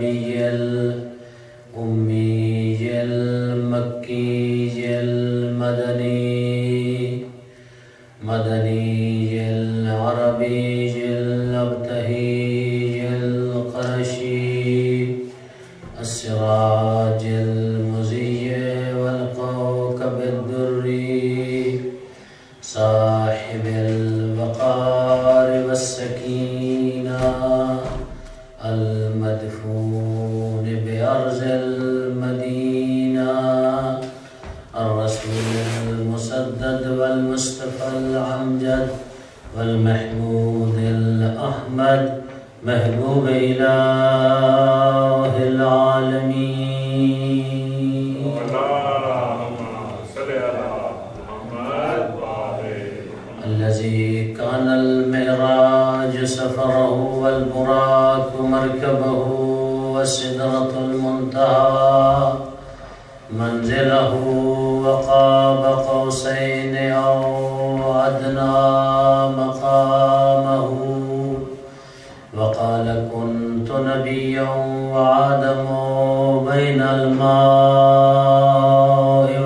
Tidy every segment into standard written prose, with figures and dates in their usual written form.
العربي الأمي المكي المدني العربي الأبتهي القرشي السراج المضيء والكوكب الدري صاحب الوقار والسكينة المدفون بأرض المدينة الرسول المسدد والمصطفى الأمجد والمحمود الأحمد محبوب إله العالمين. اللهم صل على محمد الذي كان المعراج سفره والبراق مركبه والسدرة المنتهى منزله وقاب قوسين أو أدنى مقامه وقال كنت نبيا وآدم بين الماء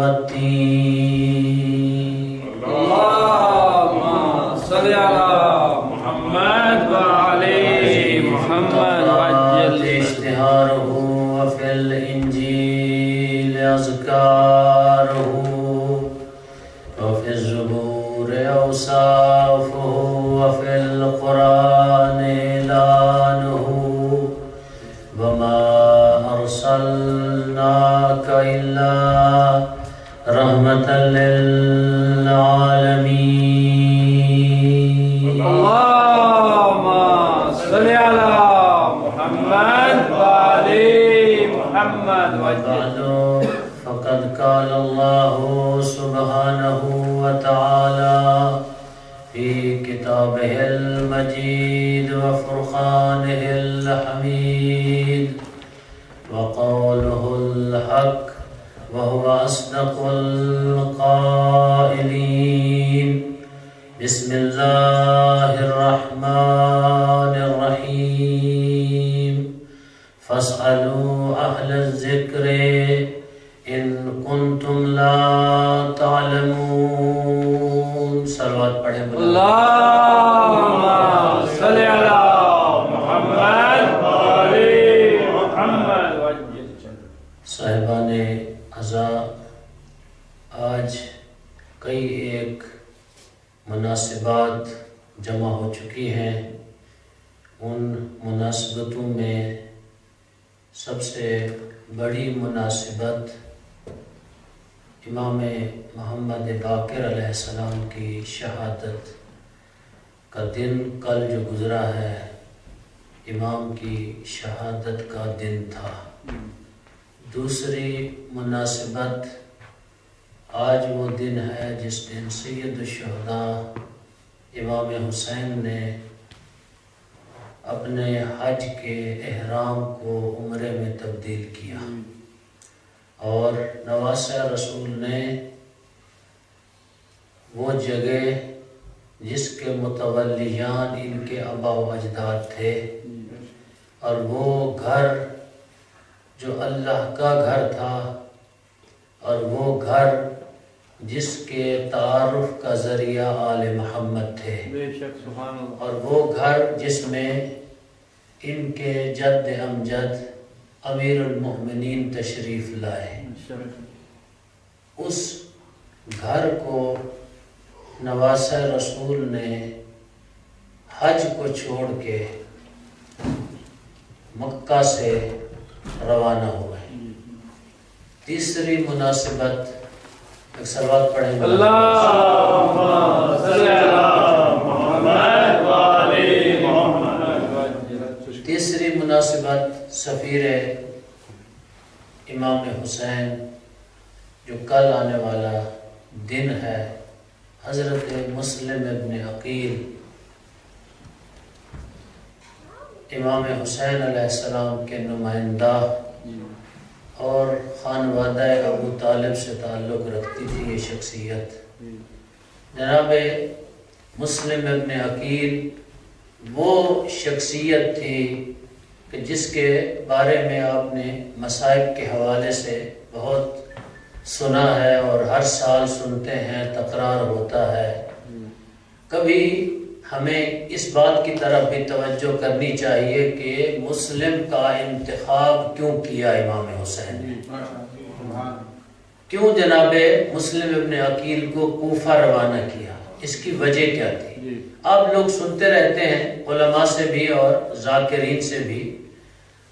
والطين. اللهم صل على محمد وعلى محمد وعجل اشتهاره وفي الإنجيل أذكاره وفي الزبور أوصافه وفي القرآن إعلانه وما أرسلناك إلا رحمة للعالمين. اللهم صل على محمد وعلى محمد وعجل. فقد قال الله سبحانه وتعالى في كتابه المجيد وفرقانه الحميد وقوله الحق وهو أصدق القائلين. بسم الله الرحمن الرحيم. فاسألوا أهل الذكر إن كنتم لا تعلمون. صلوات پڑھیں. اللهم صل على محمد وعلى محمد وعجل. صاحبان عزا، آج کئی ایک مناسبات جمع ہو چکی ہیں. ان مناسبتوں میں سب سے بڑی مناسبت امام محمد باقر علیہ السلام کی شہادت کا دن کل جو گزرا ہے، امام کی شہادت کا دن تھا. دوسری مناسبت آج وہ دن ہے جس دن سید الشہداء امام حسین نے اپنے حج کے احرام کو عمرے میں تبدیل کیا، اور نواسہ رسول نے وہ جگہ جس کے متولیان ان کے آبا و اجداد تھے، اور وہ گھر جو اللہ کا گھر تھا، اور وہ گھر جس کے تعارف کا ذریعہ آل محمد تھے، اور وہ گھر جس میں ان کے جد امجد امیر المؤمنین تشریف لائے، اس گھر کو نواسہ رسول نے حج کو چھوڑ کے مکہ سے روانہ ہوئے. تیسری مناسبت، ایک صلوات پڑھیں. اللهم صل على محمد وعلى محمد. تیسری مناسبت سفیر امام حسین جو کل آنے والا دن ہے، حضرت مسلم ابن عقیل امام حسین علیہ السلام کے نمائندہ اور خانوادہ ابو طالب سے تعلق رکھتی تھی یہ شخصیت. جناب مسلم ابن عقیل وہ شخصیت تھی کہ جس کے بارے میں آپ نے مصائب کے حوالے سے بہت سنا ہے اور ہر سال سنتے ہیں، تکرار ہوتا ہے، کبھی ہمیں اس بات کی طرف بھی توجہ کرنی چاہیے کہ مسلم کا انتخاب کیوں کیا امام حسین نے؟ کیوں جناب مسلم ابن عقیل کو کوفہ روانہ کیا؟ اس کی وجہ کیا تھی؟ آپ لوگ سنتے رہتے ہیں علماء سے بھی اور ذاکرین سے بھی،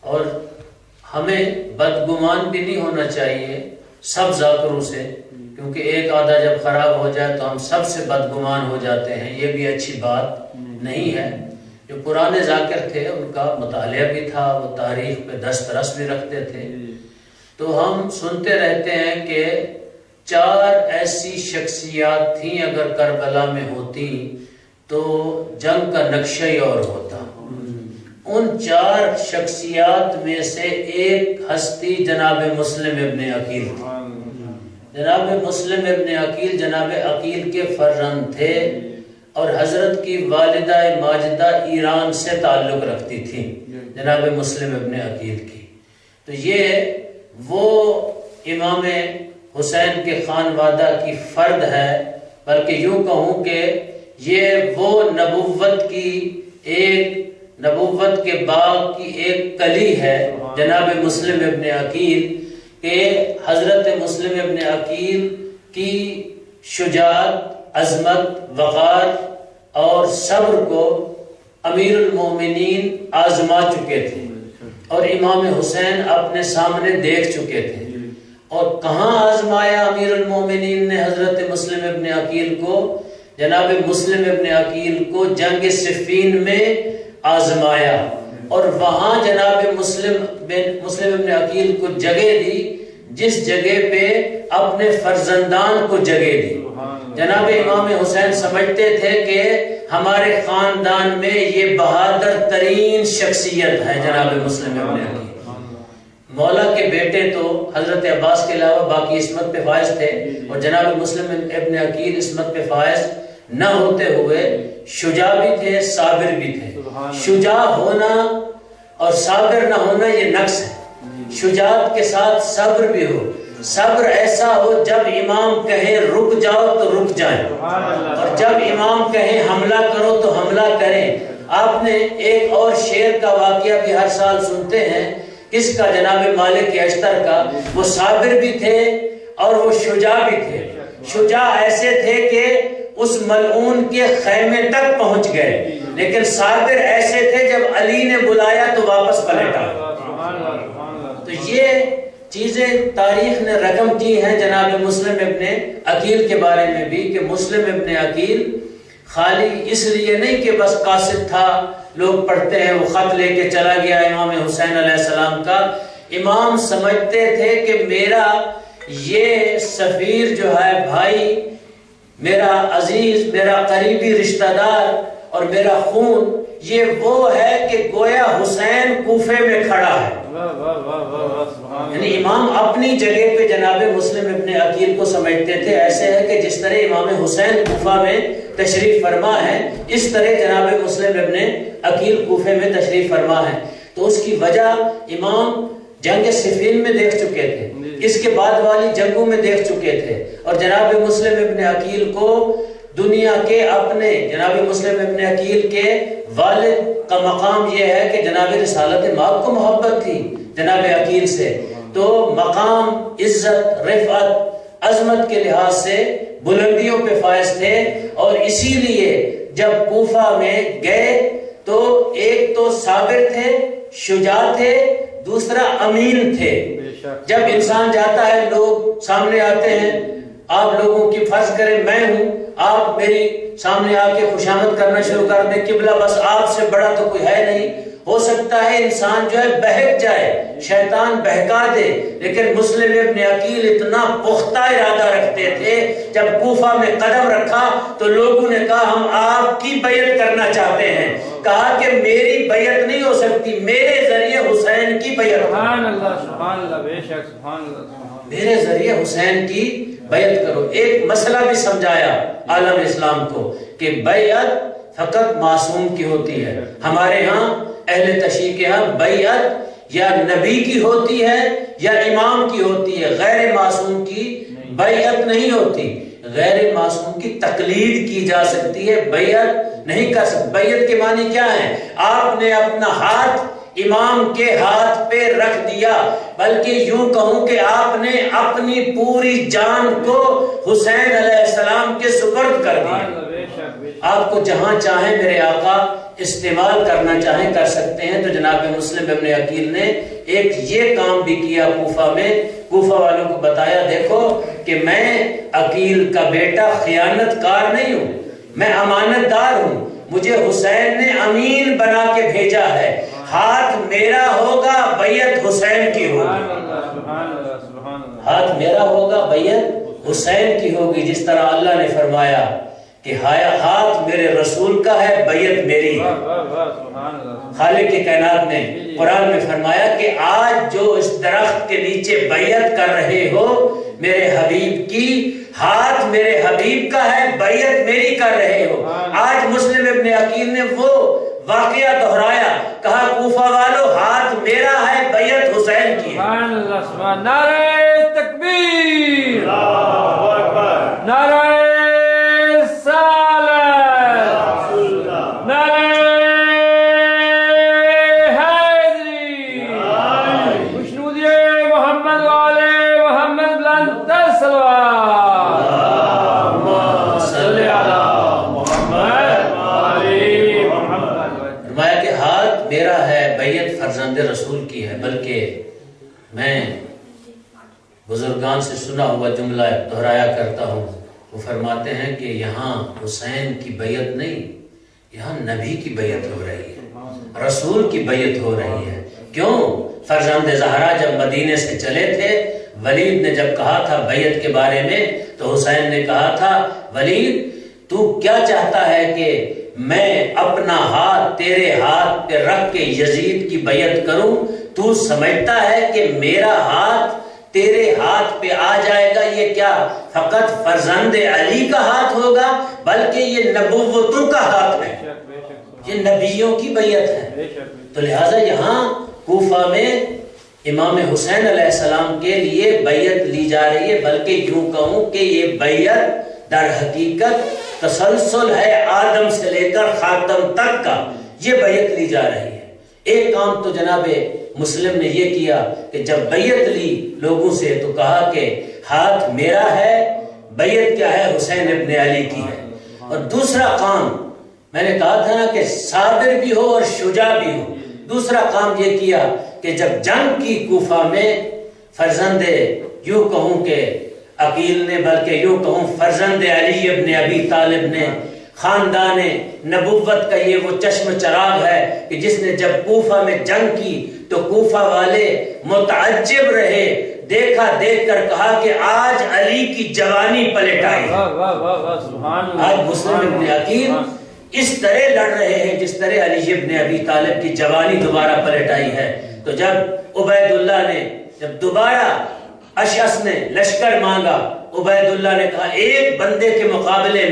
اور ہمیں بدگمان بھی نہیں ہونا چاہیے سب ذاکروں سے، کیونکہ ایک آدھا جب خراب ہو جائے تو ہم سب سے بدگمان ہو جاتے ہیں، یہ بھی اچھی بات نہیں ہے۔ جو پرانے ذاکر تھے ان کا مطالعہ بھی تھا، وہ تاریخ پہ دسترس بھی رکھتے تھے، تو ہم سنتے رہتے ہیں کہ 4 ایسی شخصیات تھیں اگر کربلا میں ہوتی تو جنگ کا نقشہ ہی اور ہوتا۔ ان 4 شخصیات میں سے ایک ہستی جناب مسلم ابن عقیل تھی۔ جناب مسلم ابن عقیل جناب عقیل کے فرزند تھے، اور حضرت کی والدہ ماجدہ ایران سے تعلق رکھتی تھی جناب مسلم ابن عقیل کی۔ تو یہ وہ امام حسین کے خانوادہ کی فرد ہے، بلکہ یوں کہوں کہ یہ وہ نبوت کے باغ کی ایک کلی ہے جناب مسلم ابن عقیل، کہ حضرت مسلم ابن عقیل کی شجاعت، عظمت، وقار اور صبر کو امیر المومنین آزما چکے تھے، اور امام حسین اپنے سامنے دیکھ چکے تھے۔ اور کہاں آزمایا امیر المومنین نے حضرت مسلم ابن عقیل کو؟ جناب مسلم ابن عقیل کو جنگ صفین میں آزمایا، اور وہاں جناب مسلم ابن عقیل کو جگہ دی جس جگہ پہ اپنے فرزندان کو جگہ دی۔ جناب امام حسین سمجھتے تھے کہ ہمارے خاندان میں یہ بہادر ترین شخصیت ہے جناب مسلم ابن عقیل۔ مولا کے بیٹے تو حضرت عباس کے علاوہ باقی عصمت پہ فائز تھے، اور جناب مسلم ابن عقیل عصمت پہ فائز نہ ہوتے ہوئے شجاع بھی تھے، صابر بھی تھے۔ شجاع ہونا اور صابر نہ ہونا یہ نقص ہے، شجاعت کے ساتھ صبر بھی ہو، صبر ایسا ہو جب امام کہے رک جاؤ تو رک جائیں، اور جب امام کہے حملہ کرو تو حملہ کریں۔ آپ نے ایک اور شیر کا واقعہ بھی ہر سال سنتے ہیں، اس کا جناب مالک اشتر کا، وہ صابر بھی تھے اور وہ شجاع بھی تھے۔ شجاع ایسے تھے کہ اس ملعون کے خیمے تک پہنچ گئے، لیکن صابر ایسے تھے جب علی نے بلایا تو واپس پلٹا۔ تو یہ چیزیں تاریخ نے رقم کی ہیں جناب مسلم ابن عقیل کے بارے میں بھی، کہ مسلم ابن عقیل خالی اس لیے نہیں کہ بس قاصد تھا، لوگ پڑھتے ہیں وہ خط لے کے چلا گیا امام حسین علیہ السلام کا۔ امام سمجھتے تھے کہ میرا یہ سفیر جو ہے بھائی، میرا عزیز، میرا قریبی رشتہ دار اور میرا خون، یہ وہ ہے کہ گویا حسین کوفے میں کھڑا ہے۔ یعنی امام اپنی جگہ پہ جناب مسلم ابن عقیل کو سمجھتے تھے ایسے ہے کہ جس طرح امام حسین کوفہ میں تشریف فرما ہے، اس طرح جناب مسلم ابن عقیل کوفے میں تشریف فرما ہے۔ تو اس کی وجہ امام جنگ صفین میں دیکھ چکے تھے، اس کے بعد والی جنگوں میں دیکھ چکے تھے، اور جناب مسلم ابن عقیل کو دنیا کے اپنے جناب مسلم ابن عقیل کے والد کا مقام یہ ہے کہ جناب رسالت مآب کو محبت تھی جناب عقیل سے، تو مقام، عزت، رفعت، عظمت کے لحاظ سے بلندیوں پہ فائز تھے، اور اسی لیے جب کوفہ میں گئے تو ایک تو صابر تھے، شجاع تھے، دوسرا امین تھے۔ جب انسان جاتا ہے لوگ سامنے آتے ہیں، آپ لوگوں کی فرض کریں میں ہوں، آپ میری سامنے آ کے خوشامد کرنا شروع کر دیں، قبلہ بس آپ سے بڑا تو کوئی ہے نہیں، ہو سکتا ہے انسان جو ہے بہک جائے، شیطان بہکا دے، لیکن مسلم ابن عقیل اتنا پختہ ارادہ رکھتے تھے، جب کوفہ میں قدم رکھا تو لوگوں نے کہا ہم آپ کی بیعت کرنا چاہتے ہیں، کہا کہ میری بیعت نہیں ہو سکتی، میرے ذریعے حسین کی بیعت، سبحان اللہ، سبحان اللہ، بے شک سبحان اللہ، میرے ذریعے حسین کی بیعت کرو۔ ایک مسئلہ بھی سمجھایا عالم اسلام کو کہ بیعت فقط معصوم کی ہوتی ہے، ہمارے ہاں اہل تشیع کے ہاں بیعت یا نبی کی ہوتی ہے یا امام کی ہوتی ہے، غیر معصوم کی بیعت نہیں ہوتی۔ غیر معصوم کی تقلید کی جا سکتی ہے، بیعت نہیں کر سکتی۔ بیعت کے معنی کیا ہے؟ آپ نے اپنا ہاتھ امام کے ہاتھ پہ رکھ دیا، بلکہ یوں کہوں کہ آپ نے اپنی پوری جان کو حسین علیہ السلام کے سپرد کر دیا۔ آپ کو جہاں چاہیں میرے آقا استعمال کرنا چاہیں کر سکتے ہیں۔ تو جناب مسلم ابن عقیل نے ایک یہ کام بھی کیا کوفہ میں، کوفہ والوں کو بتایا دیکھو کہ میں عقیل کا بیٹا خیانت کار نہیں ہوں، میں امانت دار ہوں، مجھے حسین نے امین بنا کے بھیجا ہے، ہاتھ میرا ہوگا بیعت حسین کی ہوگی، ہاتھ میرا ہوگا بیعت حسین کی ہوگی، جس طرح اللہ نے فرمایا کہ ہاتھ میرے رسول کا ہے بیعت میری ہے۔ خالق کائنات نے قرآن میں فرمایا کہ آج جو اس درخت کے نیچے بیعت کر رہے ہو میرے حبیب کی، ہاتھ میرے حبیب کا ہے بیعت میری کر رہے ہو۔ آج مسلم ابن عقیل نے وہ واقعہ دہرایا، کہا کوفہ والو ہاتھ میرا ہے بیعت حسین کی ہے۔ نعرہ تکبیر، نعرہ فرزند رسول کی ہے، بلکہ میں بزرگان سے سنا ہوا جملہ دہرایا کرتا ہوں، وہ فرماتے ہیں کہ یہاں حسین کی بیعت نہیں، یہاں نبی کی بیعت ہو رہی ہے، رسول کی بیعت ہو رہی ہے۔ کیوں؟ فرزند زہرا جب مدینے سے چلے تھے، ولید نے جب کہا تھا بیعت کے بارے میں تو حسین نے کہا تھا ولید تو کیا چاہتا ہے کہ میں اپنا ہاتھ تیرے ہاتھ پہ رکھ کے یزید کی بیعت کروں؟ تو سمجھتا ہے کہ میرا ہاتھ تیرے ہاتھ پہ آ جائے گا؟ یہ کیا فقط فرزند علی کا ہاتھ ہوگا، بلکہ یہ نبوتوں کا ہاتھ ہے، یہ نبیوں کی بیعت ہے۔ تو لہٰذا یہاں کوفہ میں امام حسین علیہ السلام کے لیے بیعت لی جا رہی ہے، بلکہ یوں کہوں کہ یہ بیعت در حقیقت تسلسل ہے، آدم سے لے کر خاتم تک کا یہ بیعت لی جا رہی ہے۔ ایک کام تو جناب مسلم نے یہ کیا کہ جب بیعت لی لوگوں سے تو کہا کہ ہاتھ میرا ہے، بیعت کیا ہے؟ حسین ابن علی کی ہے۔ اور دوسرا کام میں نے کہا تھا نا کہ صابر بھی ہو اور شجاع بھی ہو، دوسرا کام یہ کیا کہ جب جنگ کی کوفہ میں فرزند یوں کہوں کہ عقیل نے، بلکہ یوں کہوں فرزند علی ابن ابی طالب نے، خاندان نبوت کا یہ وہ چشم چراغ ہے کہ جس نے جب کوفہ میں جنگ کی تو کوفہ والے متعجب رہے، دیکھا دیکھ کر کہا کہ آج علی کی جوانی پلٹ آئی۔ آج مسلم ابن عقیل اس طرح لڑ رہے ہیں جس طرح علی ابن ابی طالب کی جوانی دوبارہ پلٹ آئی ہے۔ تو جب عبید اللہ نے، جب دوبارہ اشعث نے لشکر مانگا، عبید اللہ نے کہا ایک بندے کے مقابلے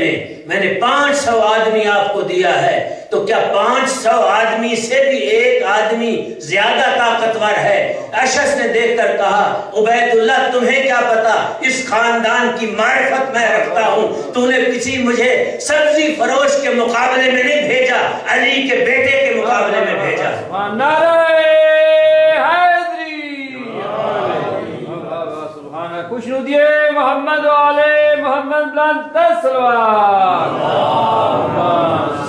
میں نے 500 آدمی آپ کو دیا ہے، تو کیا 500 آدمی سے بھی ایک آدمی زیادہ طاقتور ہے؟ اشعث نے دیکھ کر کہا عبید اللہ تمہیں کیا پتا، اس خاندان کی معرفت میں رکھتا ہوں، تو نے کسی مجھے سبزی فروش کے مقابلے میں نہیں بھیجا، علی کے بیٹے کے مقابلے میں بھیجا۔ خوشنودیے محمد والے محمد بلند سلوات،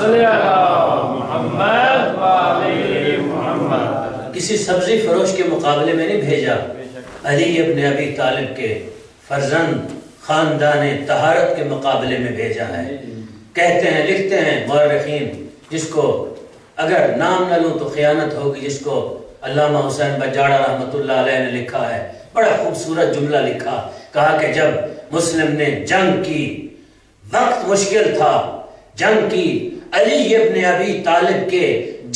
صلی اللہ محمد والے محمد۔ کسی سبزی فروش کے مقابلے میں نہیں بھیجا، علی ابن ابی طالب کے فرزند خاندان طہارت کے مقابلے میں بھیجا ہے۔ کہتے ہیں، لکھتے ہیں مورخین، جس کو اگر نام نہ لوں تو خیانت ہوگی، جس کو علامہ حسین بجاڑہ رحمۃ اللہ علیہ نے لکھا ہے، بڑا خوبصورت جملہ لکھا، کہا کہ جب مسلم نے جنگ کی، وقت مشکل تھا، جنگ کی، علی ابن ابی طالب کے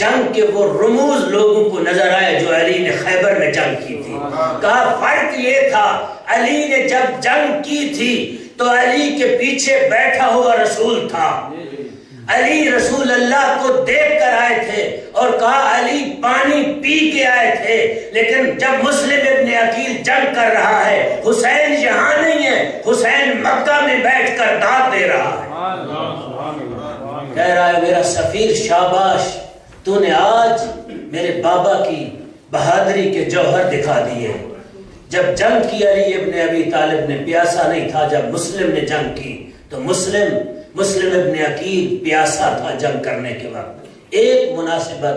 جنگ کے وہ رموز لوگوں کو نظر آئے جو علی نے خیبر میں جنگ کی تھی۔ کہا فرق یہ تھا علی نے جب جنگ کی تھی تو علی کے پیچھے بیٹھا ہوا رسول تھا، علی رسول اللہ کو دیکھ کر آئے تھے اور کہا علی پانی پی کے آئے تھے، لیکن جب مسلم ابن عقیل جنگ کر رہا ہے، حسین یہاں نہیں ہے، حسین مکہ میں بیٹھ کر داد دے رہا ہے، کہہ رہا ہے میرا سفیر شاباش، تو نے آج میرے بابا کی بہادری کے جوہر دکھا دیے۔ جب جنگ کی علی ابن ابی طالب نے پیاسا نہیں تھا، جب مسلم نے جنگ کی تو مسلم ابن عقیل پیاسا تھا جنگ کرنے کے وقت۔ ایک مناسبت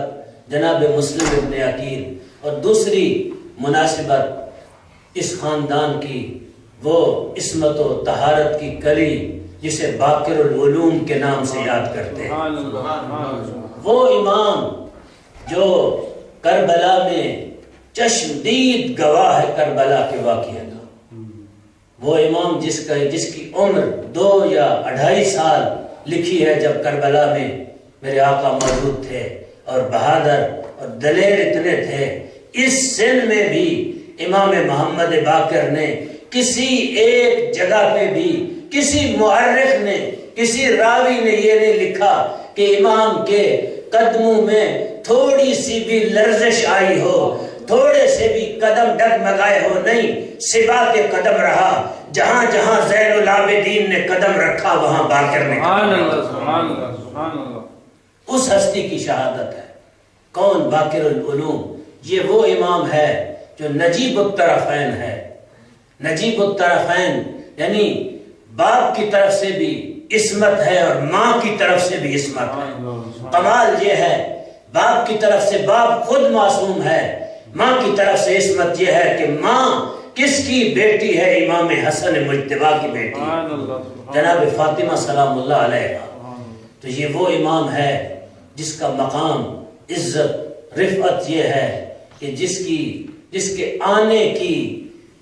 جناب مسلم ابن عقیل اور دوسری مناسبت اس خاندان کی، وہ عصمت و طہارت کی کلی جسے باقر العلوم کے نام سے یاد کرتے ہیں، وہ امام جو کربلا میں چشمدید گواہ ہے کربلا کے واقعہ کا، وہ امام جس کی عمر 2 یا 2.5 سال لکھی ہے جب کربلا میں میرے آقا موجود تھے، اور بہادر اور دلیر اتنے تھے، اس سن میں بھی امام محمد باقر نے کسی ایک جگہ پہ بھی کسی مورخ نے، کسی راوی نے یہ نہیں لکھا کہ امام کے قدموں میں تھوڑی سی بھی لرزش آئی ہو، تھوڑے سے بھی قدم ڈگمگائے ہو، نہیں، سبا کے قدم رہا، جہاں جہاں زین العابدین نے قدم رکھا وہاں باقر نے قدم رکھا۔ اس ہستی کی شہادت ہے۔ کون؟ باقر العلوم۔ یہ وہ امام ہے جو نجیب الطرفین ہے۔ نجیب الطرفین یعنی باپ کی طرف سے بھی عصمت ہے اور ماں کی طرف سے بھی عصمت ہے۔ کمال یہ ہے، باپ کی طرف سے باپ خود معصوم ہے، ماں کی طرف سے عصمت یہ ہے کہ ماں کس کی بیٹی ہے؟ امام حسن مجتبی کی بیٹی جناب فاطمہ سلام اللہ علیہ۔ تو یہ وہ امام ہے جس کا مقام عزت رفعت یہ ہے کہ جس کے آنے کی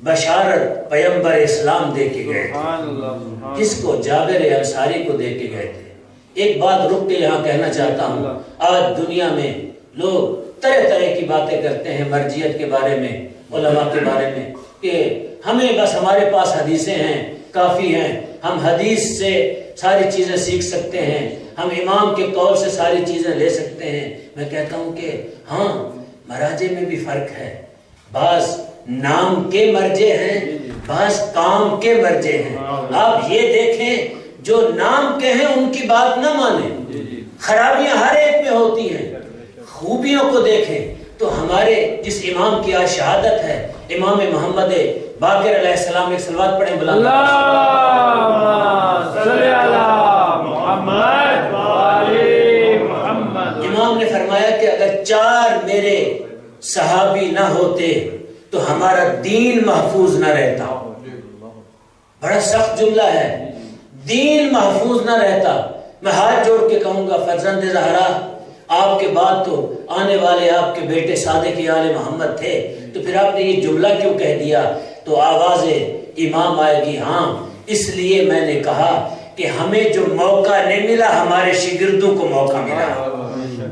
بشارت پیغمبر اسلام دے کے گئے تھے، جس کو جابر انصاری کو دے کے گئے تھے۔ ایک بات رک کے یہاں کہنا چاہتا ہوں، آج دنیا میں لوگ طرح طرح کی باتیں کرتے ہیں مرجعیت کے بارے میں، علماء کے بارے میں، کہ ہمیں بس ہمارے پاس حدیثیں ہیں کافی ہیں، ہم حدیث سے ساری چیزیں سیکھ سکتے ہیں، ہم امام کے قول سے ساری چیزیں لے سکتے ہیں۔ میں کہتا ہوں کہ ہاں، مراجع میں بھی فرق ہے، بعض نام کے مرجع ہیں، بعض کام کے مرجع ہیں۔ آپ یہ دیکھیں جو نام کے ہیں ان کی بات نہ مانیں، خرابیاں ہر ایک میں ہوتی ہیں، خوبیوں کو دیکھیں۔ تو ہمارے جس امام کی آج شہادت ہے، امام محمد باقر علیہ السلام، ایک صلوات پڑھیں بلند۔ اللہم صلی علی محمد وعلی محمد۔ امام نے فرمایا کہ اگر 4 میرے صحابی نہ ہوتے تو ہمارا دین محفوظ نہ رہتا۔ بڑا سخت جملہ ہے، دین محفوظ نہ رہتا۔ میں ہاتھ جوڑ کے کہوں گا فرزند زہرا، آپ کے بعد تو آنے والے آپ کے بیٹے صادق آل محمد تھے، تو پھر آپ نے یہ جملہ کیوں کہہ دیا؟ تو آواز امام آئے گی، ہاں اس لیے میں نے کہا کہ ہمیں جو موقع نہیں ملا ہمارے شاگردوں کو موقع ملا۔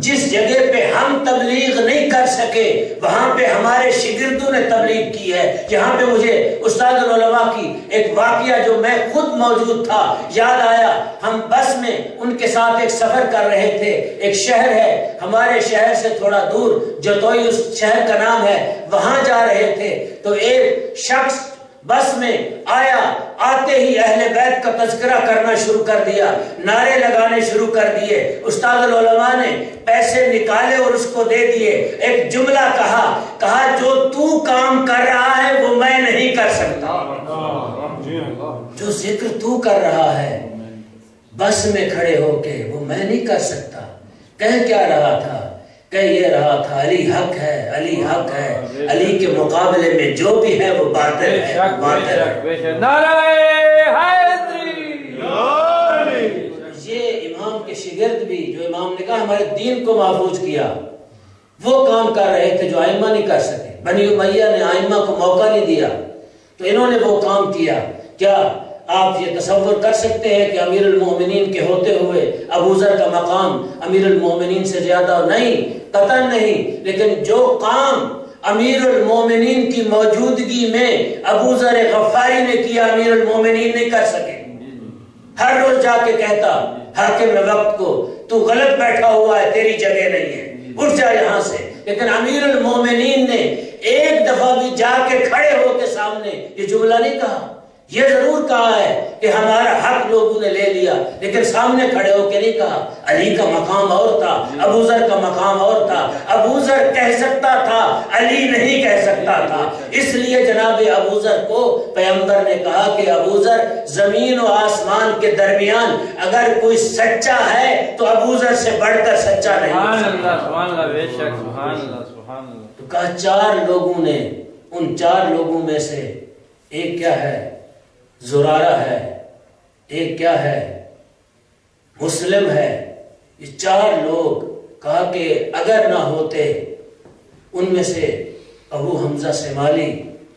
جس جگہ پہ ہم تبلیغ نہیں کر سکے وہاں پہ ہمارے شاگردوں نے تبلیغ کی ہے۔ یہاں پہ مجھے استاد العلماء کی ایک واقعہ جو میں خود موجود تھا یاد آیا۔ ہم بس میں ان کے ساتھ ایک سفر کر رہے تھے، ایک شہر ہے ہمارے شہر سے تھوڑا دور، جتوئی اس شہر کا نام ہے، وہاں جا رہے تھے تو ایک شخص بس میں آیا، آتے ہی اہل بیت کا تذکرہ کرنا شروع کر دیا، نعرے لگانے شروع کر دیے۔ استاد العلماء نے پیسے نکالے اور اس کو دے دیے۔ ایک جملہ کہا جو تو کام کر رہا ہے وہ میں نہیں کر سکتا، جو ذکر تو کر رہا ہے بس میں کھڑے ہو کے وہ میں نہیں کر سکتا۔ کہہ کیا رہا تھا؟ کہہ یہ رہا تھا علی حق ہے، علی حق ہے، علی کے مقابلے میں جو بھی ہے وہ باطل ہے۔ نعرہ حیدری۔ یہ امام کے شاگرد بھی جو امام نے کہا ہمارے دین کو محفوظ کیا، وہ کام کر رہے تھے جو ائمہ نہیں کر سکے۔ بنی امیہ نے ائمہ کو موقع نہیں دیا تو انہوں نے وہ کام کیا۔ کیا آپ یہ تصور کر سکتے ہیں کہ امیر المومنین کے ہوتے ہوئے ابو ذر کا مقام امیر المومنین سے زیادہ نہیں؟ قطعاً نہیں، لیکن جو کام امیر المومنین کی موجودگی میں ابو ذر غفاری نے کیا امیر المومنین نہیں کر سکے۔ ہر روز جا کے کہتا حاکم وقت کو تو غلط بیٹھا ہوا ہے، تیری جگہ نہیں ہے، اٹھ جا یہاں سے. لیکن امیر المومنین نے ایک دفعہ بھی جا کے کھڑے ہو کے سامنے یہ جملہ نہیں کہا. یہ ضرور کہا ہے کہ ہمارا حق لوگوں نے لے لیا، لیکن سامنے کھڑے ہو کے نہیں کہا. علی کا مقام اور تھا، ابو ذر کا مقام اور تھا. ابو ذر کہہ سکتا تھا، علی نہیں کہہ سکتا تھا. اس لیے جناب ابو ذر کو پیغمبر نے کہا کہ ابو ذر زمین و آسمان کے درمیان اگر کوئی سچا ہے تو ابو ذر سے بڑھ کر سچا نہیں. سبحان اللہ، سبحان اللہ، بے شک، سبحان اللہ، سبحان اللہ. تو کہا 4 لوگوں نے، ان 4 لوگوں میں سے ایک کیا ہے؟ زرارہ ہے، ایک کیا ہے؟ مسلم ہے. یہ 4 لوگ کہا کہ اگر نہ ہوتے ان میں سے ابو حمزہ سمالی،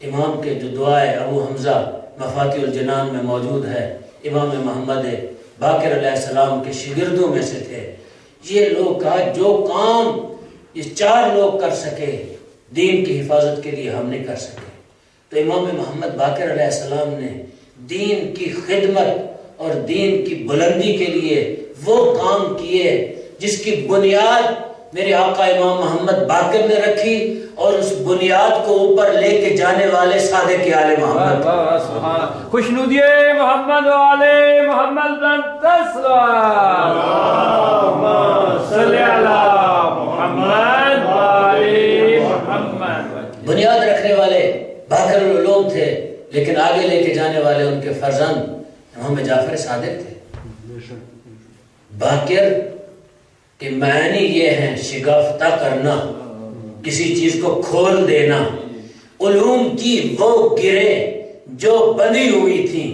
امام کے جو دعائے ابو حمزہ مفاتیح الجنان میں موجود ہے، امام محمد باقر علیہ السلام کے شاگردوں میں سے تھے. یہ لوگ کہا جو کام یہ 4 لوگ کر سکے دین کی حفاظت کے لیے ہم نہیں کر سکے. تو امام محمد باقر علیہ السلام نے دین کی خدمت اور دین کی بلندی کے لیے وہ کام کیے جس کی بنیاد میرے آقا امام محمد باقر نے رکھی، اور اس بنیاد کو اوپر لے کے جانے والے صادق آل محمد. خوشنودی محمد و آل محمد صلی اللہ محمد و آل محمد. بنیاد رکھنے والے باقر العلوم تھے، لیکن آگے لے کے جانے والے ان کے فرزند امام جعفر صادق تھے. باقر کے معنی یہ ہیں شگافتہ کرنا، کسی چیز کو کھول دینا. علوم کی وہ گریں جو بندھی ہوئی تھیں،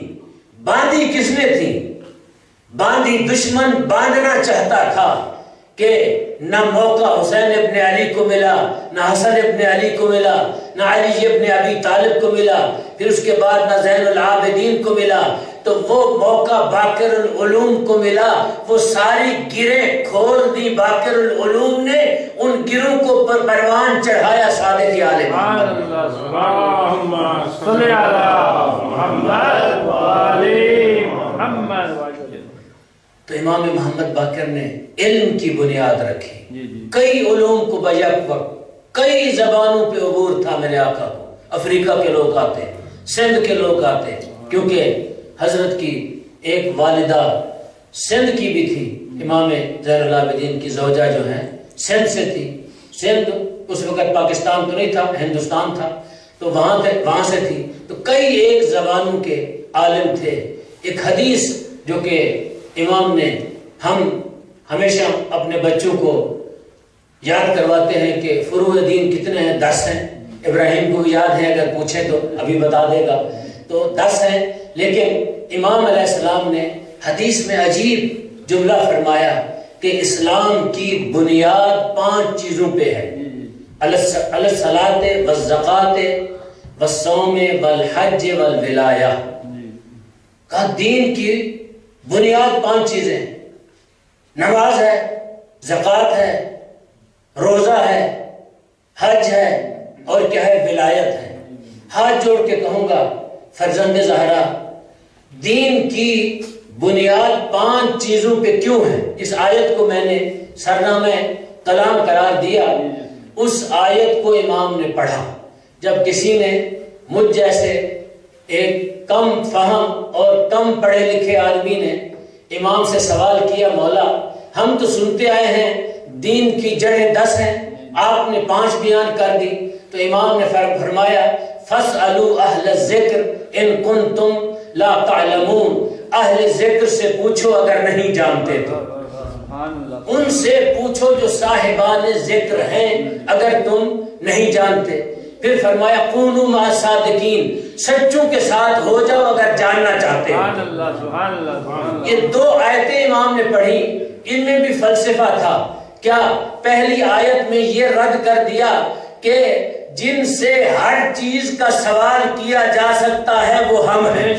باندھی کس نے تھی؟ باندھی دشمن باندھنا چاہتا تھا کہ نہ موقع حسین ابن علی کو ملا، نہ حسن ابن علی کو ملا، نہ علی ابن ابی طالب کو ملا، پھر اس کے بعد نہ زین العابدین کو ملا. تو وہ موقع باقر العلوم کو ملا. وہ ساری گریں کھول دی باقر العلوم نے، ان گروں کو پر پروان چڑھایا صادق آل محمد. صلی اللہ محمد و آل محمد. تو امام محمد باقر نے علم کی بنیاد رکھی. کئی علوم کو بیک وقت کئی زبانوں پہ عبور تھا میرے آقا کو. افریقہ کے لوگ آتے، سندھ کے لوگ آتے، کیونکہ حضرت کی ایک والدہ سندھ کی بھی تھی. امام زین العابدین کی زوجہ جو ہیں سندھ سے تھی. سندھ اس وقت پاکستان تو نہیں تھا، ہندوستان تھا، تو وہاں سے تھی. تو کئی ایک زبانوں کے عالم تھے. ایک حدیث جو کہ امام نے، ہم ہمیشہ اپنے بچوں کو یاد کرواتے ہیں کہ فروع دین کتنے ہیں؟ 10 ہیں. ابراہیم کو بھی یاد ہے، اگر پوچھے تو ابھی بتا دے گا. تو 10 ہیں. لیکن امام علیہ السلام نے حدیث میں عجیب جملہ فرمایا کہ اسلام کی بنیاد 5 چیزوں پہ ہے: الصلاۃ والزکوٰۃ والصوم والحج والولایہ. کہا دین کی بنیاد 5 چیزیں ہیں. نماز ہے، زکوٰۃ ہے، روزہ ہے، حج ہے، اور کیا ہے؟ ولایت ہے. ہاتھ جوڑ کے کہوں گا فرزند زہرا، دین کی بنیاد 5 چیزوں پہ کیوں ہے؟ اس آیت کو میں نے سرنامہ کلام قرار دیا. اس آیت کو امام نے پڑھا. جب کسی نے مجھ جیسے ایک کم فہم اور کم پڑھے لکھے آدمی نے امام سے سوال کیا، مولا ہم تو سنتے آئے ہیں دین کی جڑیں 10 ہیں، آپ نے 5 بیان کر دی. تو امام نے فرمایا فَاسْأَلُوا أَهْلَ الذِّكْرِ إِن كُنتُمْ لَا تَعْلَمُونَ. اہل ذکر سے پوچھو اگر نہیں جانتے تو. ان سے پوچھو جو صاحبان ذکر ہیں اگر تم نہیں جانتے. پھر فرمایا قولوا مع الصادقین، سچوں کے ساتھ ہو جاؤ اگر جاننا چاہتے ہو. یہ 2 آیتیں امام نے پڑھی، ان میں بھی فلسفہ تھا. کیا؟ پہلی آیت میں یہ رد کر دیا کہ جن سے ہر چیز کا سوال کیا جا سکتا ہے وہ ہم ہیں.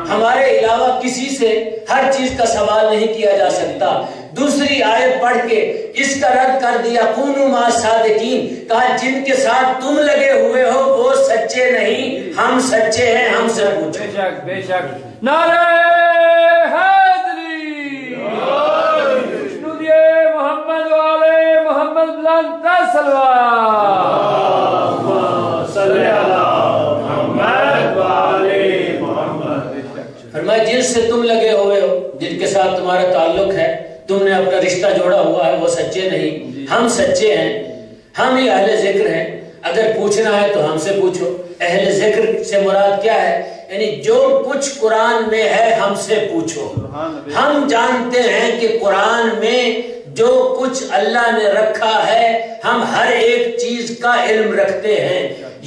ہمارے علاوہ کسی سے ہر چیز کا سوال نہیں کیا جا سکتا. دوسری آیت پڑھ کے اس کا رد کر دیا کونوا مع الصادقین. کہا جن کے ساتھ تم لگے ہوئے ہو وہ سچے نہیں، ہم سچے ہیں، ہم سے پوچھو. بے شک نعرہ محمد بلند سلوات صلی اللہ محمد والے محمد. فرمایا جن سے تم لگے ہوئے ہو، جن کے ساتھ تمہارا تعلق ہے، تم نے اپنا رشتہ جوڑا ہوا ہے، وہ سچے نہیں، ہم سچے ہیں، ہم ہی اہل ذکر ہیں. اگر پوچھنا ہے تو ہم سے پوچھو. اہل ذکر سے مراد کیا ہے؟ یعنی جو کچھ قرآن میں ہے ہم سے پوچھو. ہم جانتے ہیں کہ قرآن میں جو کچھ اللہ نے رکھا ہے ہم ہر ایک چیز کا علم رکھتے ہیں.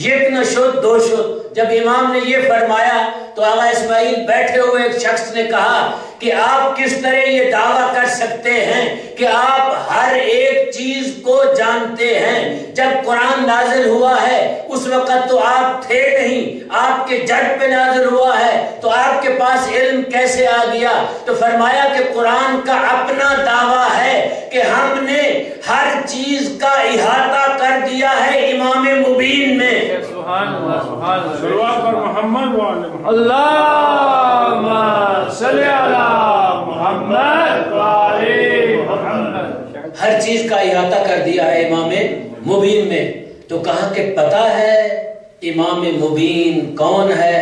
یک نہ شد دو شد. جب امام نے یہ فرمایا تو آقا اسماعیل بیٹھے ہوئے ایک شخص نے کہا کہ آپ کس طرح یہ دعویٰ کر سکتے ہیں کہ آپ ہر ایک چیز کو جانتے ہیں؟ جب قرآن نازل ہوا ہے اس وقت تو آپ تھے نہیں، آپ کے جد پہ نازل ہوا ہے، تو آپ کے پاس علم کیسے آ گیا؟ تو فرمایا کہ قرآن کا اپنا دعویٰ ہے کہ ہم نے ہر چیز کا احاطہ کر دیا ہے امام مبین میں. سبحان اللہ سبحان اللہ. صلوات پر محمد والے محمد. اللہم صلی علی محمد والے محمد. ہر چیز کا احاطہ کر دیا ہے امام مبین میں. تو کہا کہ پتہ ہے امام مبین کون ہے؟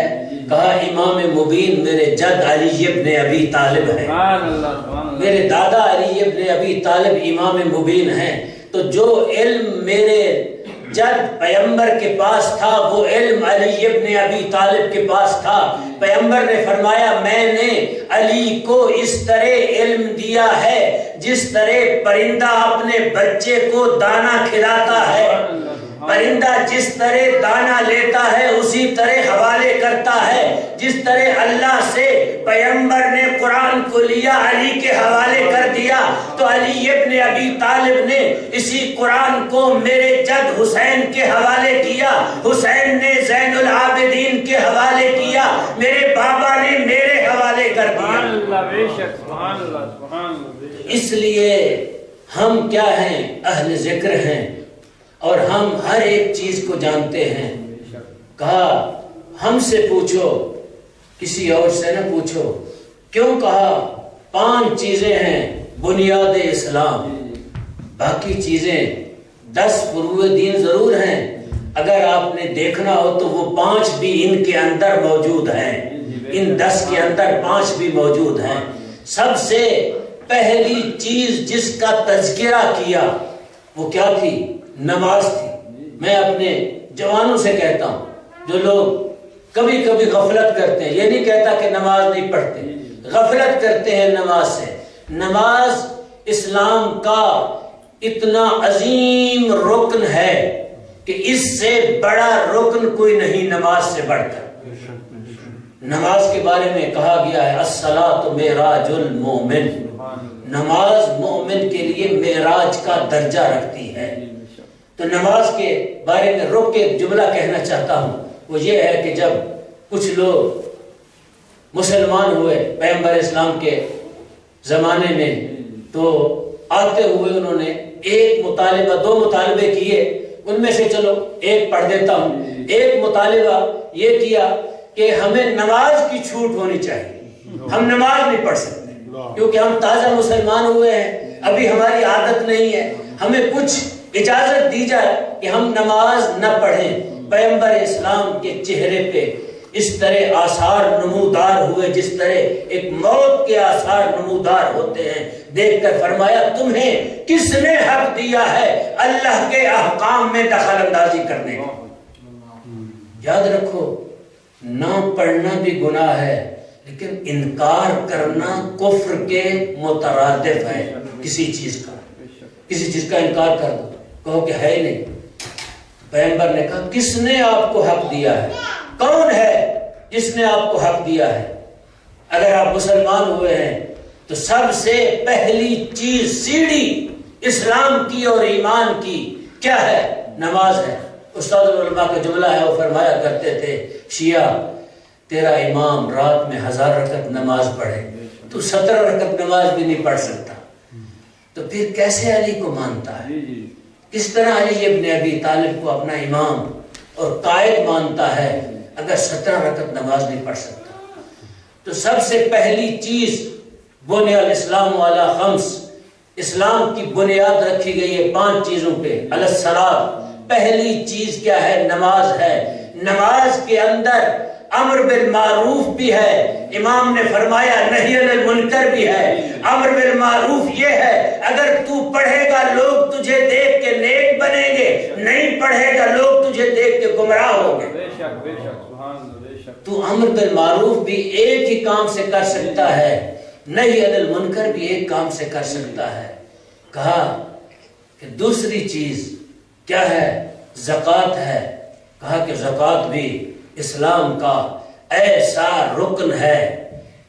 کہا امام مبین میرے جد علی ابن ابی طالب ہے. میرے دادا علی ابن ابی طالب امام مبین ہیں. تو جو علم میرے جد پیغمبر کے پاس تھا وہ علم علی ابن ابی طالب کے پاس تھا. پیغمبر نے فرمایا میں نے علی کو اس طرح علم دیا ہے جس طرح پرندہ اپنے بچے کو دانا کھلاتا ہے. پرندہ جس طرح دانا لیتا ہے اسی طرح حوالے کرتا ہے. جس طرح اللہ سے پیغمبر نے قرآن کو لیا علی کے حوالے کر دیا تو علی ابن ابی طالب نے اسی قرآن کو میرے جد حسین کے حوالے کیا. حسین نے زین العابدین کے حوالے کیا. میرے بابا نے میرے حوالے کر دیا. اس لیے ہم کیا ہیں؟ اہل ذکر ہیں اور ہم ہر ایک چیز کو جانتے ہیں. کہا ہم سے پوچھو، کسی اور سے نہ پوچھو. کیوں کہا؟ 5 چیزیں ہیں بنیاد اسلام. باقی چیزیں 10 فروع دین ضرور ہیں، اگر آپ نے دیکھنا ہو تو وہ 5 بھی ان کے اندر موجود ہیں. ان 10 کے اندر 5 بھی موجود ہیں. سب سے پہلی چیز جس کا تذکرہ کیا وہ کیا تھی؟ نماز تھی. میں اپنے جوانوں سے کہتا ہوں جو لوگ کبھی کبھی غفلت کرتے ہیں، یہ نہیں کہتا کہ نماز نہیں پڑھتے، غفلت کرتے ہیں نماز سے. نماز اسلام کا اتنا عظیم رکن ہے کہ اس سے بڑا رکن کوئی نہیں نماز سے بڑھ کر. نماز کے بارے میں کہا گیا ہے الصلاۃ معراج المومن. نماز مومن کے لیے معراج کا درجہ رکھتی ہے. تو نماز کے بارے میں رک کے جملہ کہنا چاہتا ہوں. وہ یہ ہے کہ جب کچھ لوگ مسلمان ہوئے پیغمبر اسلام کے زمانے میں تو آتے ہوئے انہوں نے ایک مطالبہ 2 مطالبے کیے. ان میں سے چلو ایک پڑھ دیتا ہوں. ایک مطالبہ یہ کیا کہ ہمیں نماز کی چھوٹ ہونی چاہیے. ہم نماز نہیں پڑھ سکتے کیونکہ ہم تازہ مسلمان ہوئے ہیں، ابھی ہماری عادت نہیں ہے. ہمیں کچھ اجازت دی جائے کہ ہم نماز نہ پڑھیں. پیغمبر اسلام کے چہرے پہ اس طرح آثار نمودار ہوئے جس طرح ایک موت کے آثار نمودار ہوتے ہیں. دیکھ کر فرمایا تمہیں کس نے حق دیا ہے اللہ کے احکام میں دخل اندازی کرنے کا؟ یاد رکھو نہ پڑھنا بھی گناہ ہے لیکن انکار کرنا کفر کے مترادف ہے. کسی چیز کا انکار کر دو، کہو کہ ہے ہی نہیں. پیغمبر نے کہا کس نے آپ کو حق دیا ہے؟ کون ہے جس نے آپ کو حق دیا ہے؟ اگر آپ مسلمان ہوئے ہیں تو سب سے پہلی چیز سیڑھی اسلام کی اور ایمان کی کیا ہے؟ نماز ہے. استاد العلماء کا جملہ ہے، وہ فرمایا کرتے تھے شیعہ تیرا امام رات میں 1000 رکعت نماز پڑھے، تو 17 رکعت نماز بھی نہیں پڑھ سکتا، تو پھر کیسے علی کو مانتا ہے؟ کس طرح علی ابن ابی طالب کو اپنا امام اور قائد مانتا ہے اگر 17 رکعت نماز نہیں پڑھ سکتا؟ تو سب سے پہلی چیز بنی الاسلام علی خمس، اسلام کی بنیاد رکھی گئی ہے 5 چیزوں پہ، علی الصلاۃ۔ پہلی چیز کیا ہے؟ نماز ہے۔ نماز کے اندر امر بالمعروف بھی ہے، امام نے فرمایا نہی عن المنکر بھی ہے۔ امر بالمعروف یہ ہے اگر تو پڑھے گا لوگ تجھے دیکھ کے نیک بنیں گے، نہیں پڑھے گا لوگ تجھے دیکھ کے گمراہ ہوں گے۔ بے شک بے شک، سبحان اللہ، بے شک۔ تو امر بالمعروف بھی ایک ہی کام سے کر سکتا ہے، نہی عن المنکر بھی ایک کام سے کر سکتا ہے۔ کہا کہ دوسری چیز کیا ہے؟ زکوٰۃ ہے۔ کہا کہ زکوٰۃ بھی اسلام کا ایسا رکن ہے،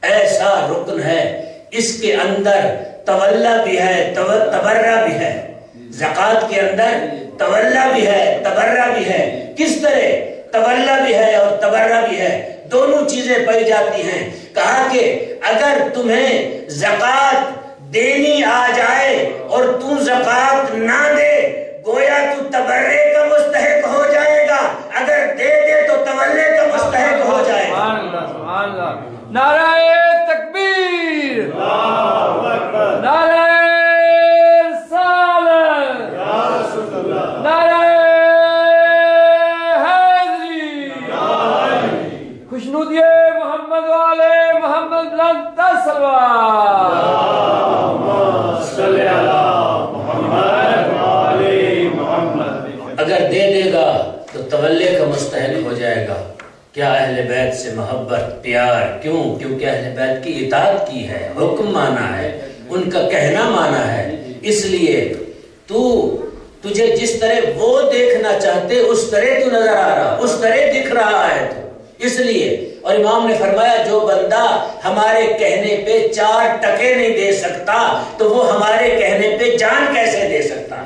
ایسا رکن ہے، اس کے اندر تولا بھی ہے، تبرہ بھی ہے۔ زکوٰۃ کے اندر تولا بھی ہے، تبرہ بھی ہے۔ کس طرح؟ تولا بھی ہے اور تبرہ بھی ہے، دونوں چیزیں پائی جاتی ہیں۔ کہا کہ اگر تمہیں زکوٰۃ دینی آ جائے اور تو زکوٰۃ نہ دے، گویا تو تبرے کا مستحق ہو جائے گا، اگر دے دے تو تولے کا مستحق ہو جائے گا۔ سبحان اللہ، سبحان اللہ۔ نعرہ تکبیر، اللہ اکبر، نعرہ رسالت، یا رسول اللہ، نعرہ حیدری، خوشنودی محمد والے محمد بلند صلوات۔ صلی اللہ محمد وعلی محمد۔ اگر دے دے گا تو تولے کا مستحق ہو جائے گا۔ کیا اہل بیت سے محبت، پیار؟ کیوں؟ کیونکہ اہل بیت کی اطاعت کی ہے، حکم مانا ہے، ان کا کہنا مانا ہے۔ اس لیے تجھے جس طرح وہ دیکھنا چاہتے اس طرح تو نظر آ رہا، اس طرح دکھ رہا ہے تو اس لیے۔ اور امام نے فرمایا جو بندہ ہمارے کہنے پہ 4 ٹکے نہیں دے سکتا تو وہ ہمارے کہنے پہ جان کیسے دے سکتا،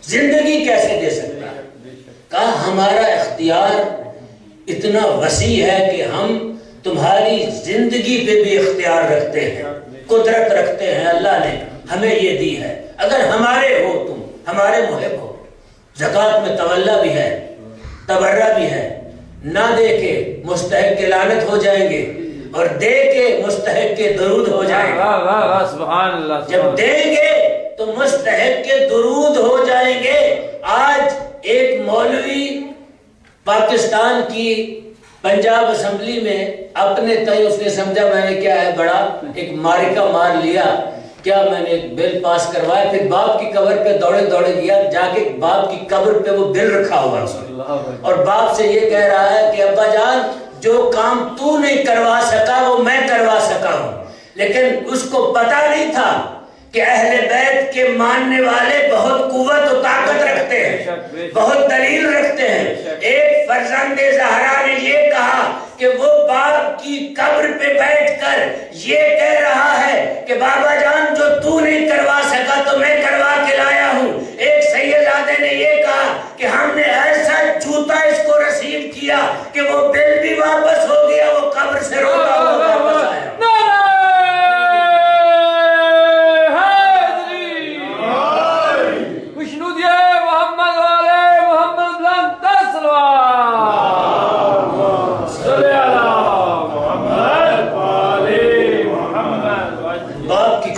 زندگی کیسے دے سکتا؟ کہا ہمارا اختیار اتنا وسیع ہے کہ ہم تمہاری زندگی پہ بھی اختیار رکھتے ہیں، قدرت رکھتے ہیں، اللہ نے ہمیں یہ دی ہے۔ اگر ہمارے ہو، تم ہمارے محب ہو۔ زکوٰۃ میں تولا بھی ہے، تبرہ بھی ہے۔ نہ دے کے مستحق کے لعنت ہو جائیں گے اور دے کے مستحق کے درود ہو جائیں گے۔ واہ واہ واہ، سبحان اللہ۔ جب دیں گے تو مستحق کے درود ہو جائیں گے۔ آج ایک مولوی پاکستان کی پنجاب اسمبلی میں اپنے تئیں اس نے سمجھا میں نے کیا ہے بڑا ایک مارکا مار لیا، کیا میں نے ایک بل پاس کروایا، پھر باپ کی قبر پہ دوڑے گیا، جا کے باپ کی قبر پہ وہ بل رکھا ہوا اس نے، اور باپ سے یہ کہہ رہا ہے کہ ابا جان جو کام تو نہیں کروا سکا وہ میں کروا سکا ہوں۔ لیکن اس کو پتا نہیں تھا کہ اہل بیت کے ماننے والے بہت قوت و طاقت رکھتے ہیں، بہت دلیل رکھتے ہیں۔ ایک فرزند زہرا نے یہ کہا کہ وہ باپ کی قبر پہ بیٹھ کر یہ کہہ رہا ہے کہ بابا جان جو تو نہیں کروا سکا تو میں کروا کے لایا ہوں۔ ایک سیدزادے نے یہ کہا کہ ہم نے ایسا جوتا اس کو رسید کیا کہ وہ بل بھی واپس ہو گیا، وہ قبر سے روتا ہوا واپس آیا۔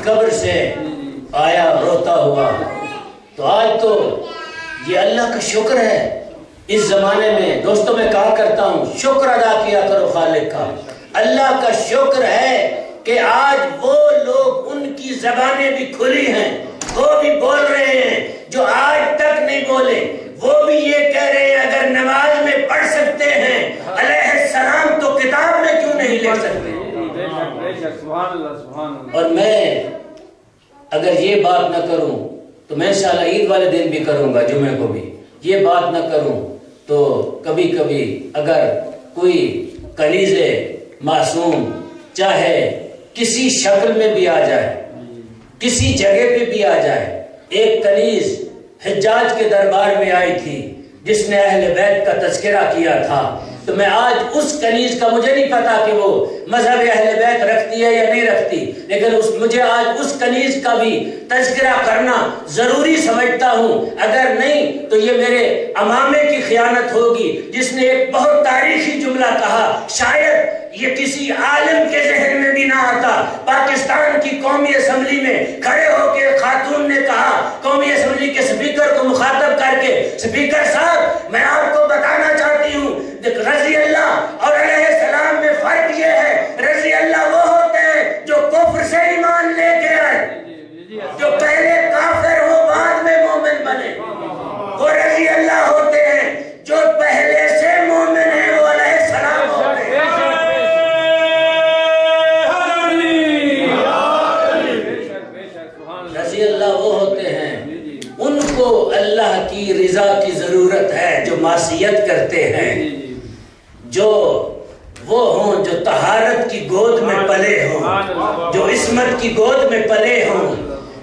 قبر سے آیا روتا ہوا۔ تو آج تو یہ اللہ کا شکر ہے، اس زمانے میں دوستوں میں کہا کرتا ہوں شکر ادا کیا کرو خالق کا۔ اللہ کا شکر ہے کہ آج وہ لوگ ان کی زبانیں بھی کھلی ہیں، وہ بھی بول رہے ہیں جو آج تک نہیں بولے، وہ بھی یہ کہہ رہے ہیں اگر نماز میں پڑھ سکتے ہیں علیہ السلام تو کتاب میں کیوں نہیں لکھ سکتے۔ اور میں اگر یہ بات نہ کروں تو میں انشاءاللہ عید والے دن بھی کروں گا، جمعے کو بھی یہ بات نہ کروں تو کبھی کبھی اگر کوئی کنیز معصوم چاہے کسی شکل میں بھی آ جائے، کسی جگہ پہ بھی آ جائے۔ ایک کنیز حجاج کے دربار میں آئی تھی جس نے اہل بیت کا تذکرہ کیا تھا، تو میں آج اس کنیز کا مجھے نہیں پتا کہ وہ مذہب اہل بیت رکھتی ہے یا نہیں رکھتی، لیکن مجھے آج اس کنیز کا بھی تذکرہ کرنا ضروری سمجھتا ہوں، اگر نہیں تو یہ میرے امامے کی خیانت ہوگی جس نے ایک بہت تاریخی جملہ کہا، شاید یہ کسی عالم کے ذہن میں بھی نہ آتا۔ پاکستان کی قومی اسمبلی میں کھڑے ہو کے خاتون نے کہا، قومی اسمبلی کے سپیکر کو مخاطب کر کے، سپیکر صاحب میں آپ کو بتانا چاہتی ہوں رضی اللہ اور علیہ السلام میں فرق یہ ہے، رضی اللہ وہ ہوتے ہیں جو کفر سے ایمان لے کے آئے، جو پہلے کافر ہو بعد میں مومن بنے، وہ رضی اللہ ہوتے ہیں جو پہلے سے مومن ہیں، وہ علیہ السلام ہوتے ہیں۔ رضی اللہ وہ ہوتے ہیں ان کو اللہ کی رضا کی ضرورت ہے جو معصیت کرتے ہیں، جو وہ ہوں جو طہارت کی گود میں پلے ہوں، جو عصمت کی گود میں پلے ہوں،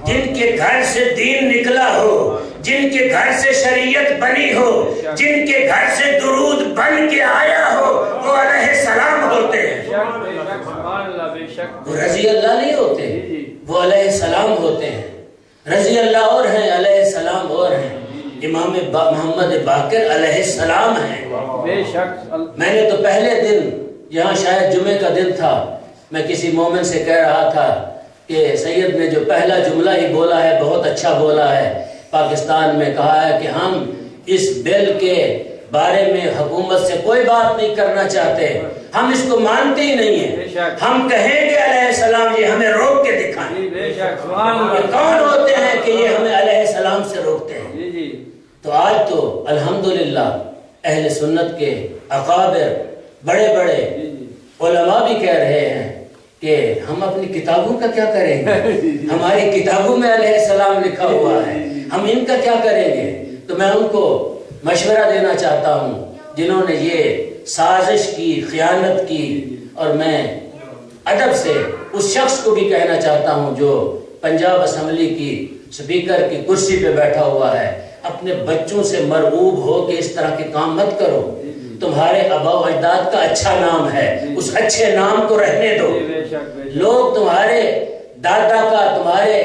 جن کے گھر سے دین نکلا ہو، جن کے گھر سے شریعت بنی ہو، جن کے گھر سے درود بن کے آیا ہو، وہ علیہ السلام ہوتے ہیں۔ وہ رضی اللہ نہیں ہوتے، وہ علیہ السلام ہوتے ہیں۔ رضی اللہ اور ہیں، علیہ السلام اور ہیں۔ امام محمد باقر علیہ السلام ہیں۔ میں نے تو پہلے دن، یہاں شاید جمعے کا دن تھا، میں کسی مومن سے کہہ رہا تھا کہ سید نے جو پہلا جملہ ہی بولا ہے بہت اچھا بولا ہے، پاکستان میں کہا ہے کہ ہم اس بل کے بارے میں حکومت سے کوئی بات نہیں کرنا چاہتے، ہم اس کو مانتے ہی نہیں ہیں، ہم کہیں گے علیہ السلام یہ ہمیں روک کے دکھائیں۔ یہ کون ہوتے ہیں کہ یہ ہمیں علیہ السلام سے روکتے ہیں؟ تو آج تو الحمدللہ اہل سنت کے اکابر بڑے بڑے علماء بھی کہہ رہے ہیں کہ ہم اپنی کتابوں کا کیا کریں گے، ہماری کتابوں میں علیہ السلام لکھا ہوا ہے، ہم ان کا کیا کریں گے؟ تو میں ان کو مشورہ دینا چاہتا ہوں جنہوں نے یہ سازش کی، خیانت کی، اور میں ادب سے اس شخص کو بھی کہنا چاہتا ہوں جو پنجاب اسمبلی کی سپیکر کی کرسی پہ بیٹھا ہوا ہے، اپنے بچوں سے مرعوب ہو کہ اس طرح کے کام مت کرو، تمہارے آباء و اجداد کا اچھا نام ہے، اس اچھے نام کو رہنے دو۔ لوگ تمہارے دادا کا، تمہارے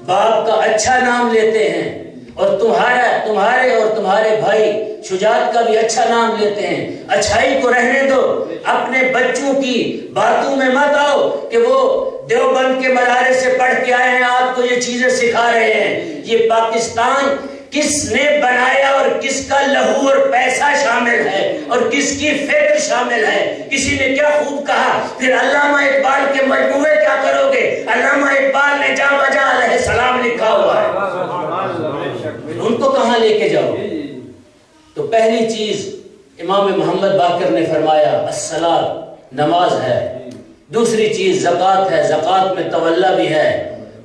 باپ کا اچھا نام لیتے ہیں، اور تمہارے اور تمہارے بھائی شجاعت کا بھی اچھا نام لیتے ہیں، اچھائی کو رہنے دو۔ اپنے بچوں کی باتوں میں مت آؤ کہ وہ دیوبند کے مدارس سے پڑھ کے آئے ہیں، آپ کو یہ چیزیں سکھا رہے ہیں۔ یہ پاکستان کس نے بنایا اور کس کا لہو اور پیسہ شامل ہے اور کس کی فکر شامل ہے؟ کسی نے کیا خوب کہا، پھر علامہ اقبال کے مجموعے کیا کرو گے؟ علامہ اقبال نے جا بجا علیہ السلام لکھا ہوا ہے، ان کو کہاں لے کے جاؤ؟ تو پہلی چیز امام محمد باقر نے فرمایا الصلاۃ، نماز ہے۔ دوسری چیز زکوٰۃ ہے، زکوٰۃ میں تولا بھی ہے،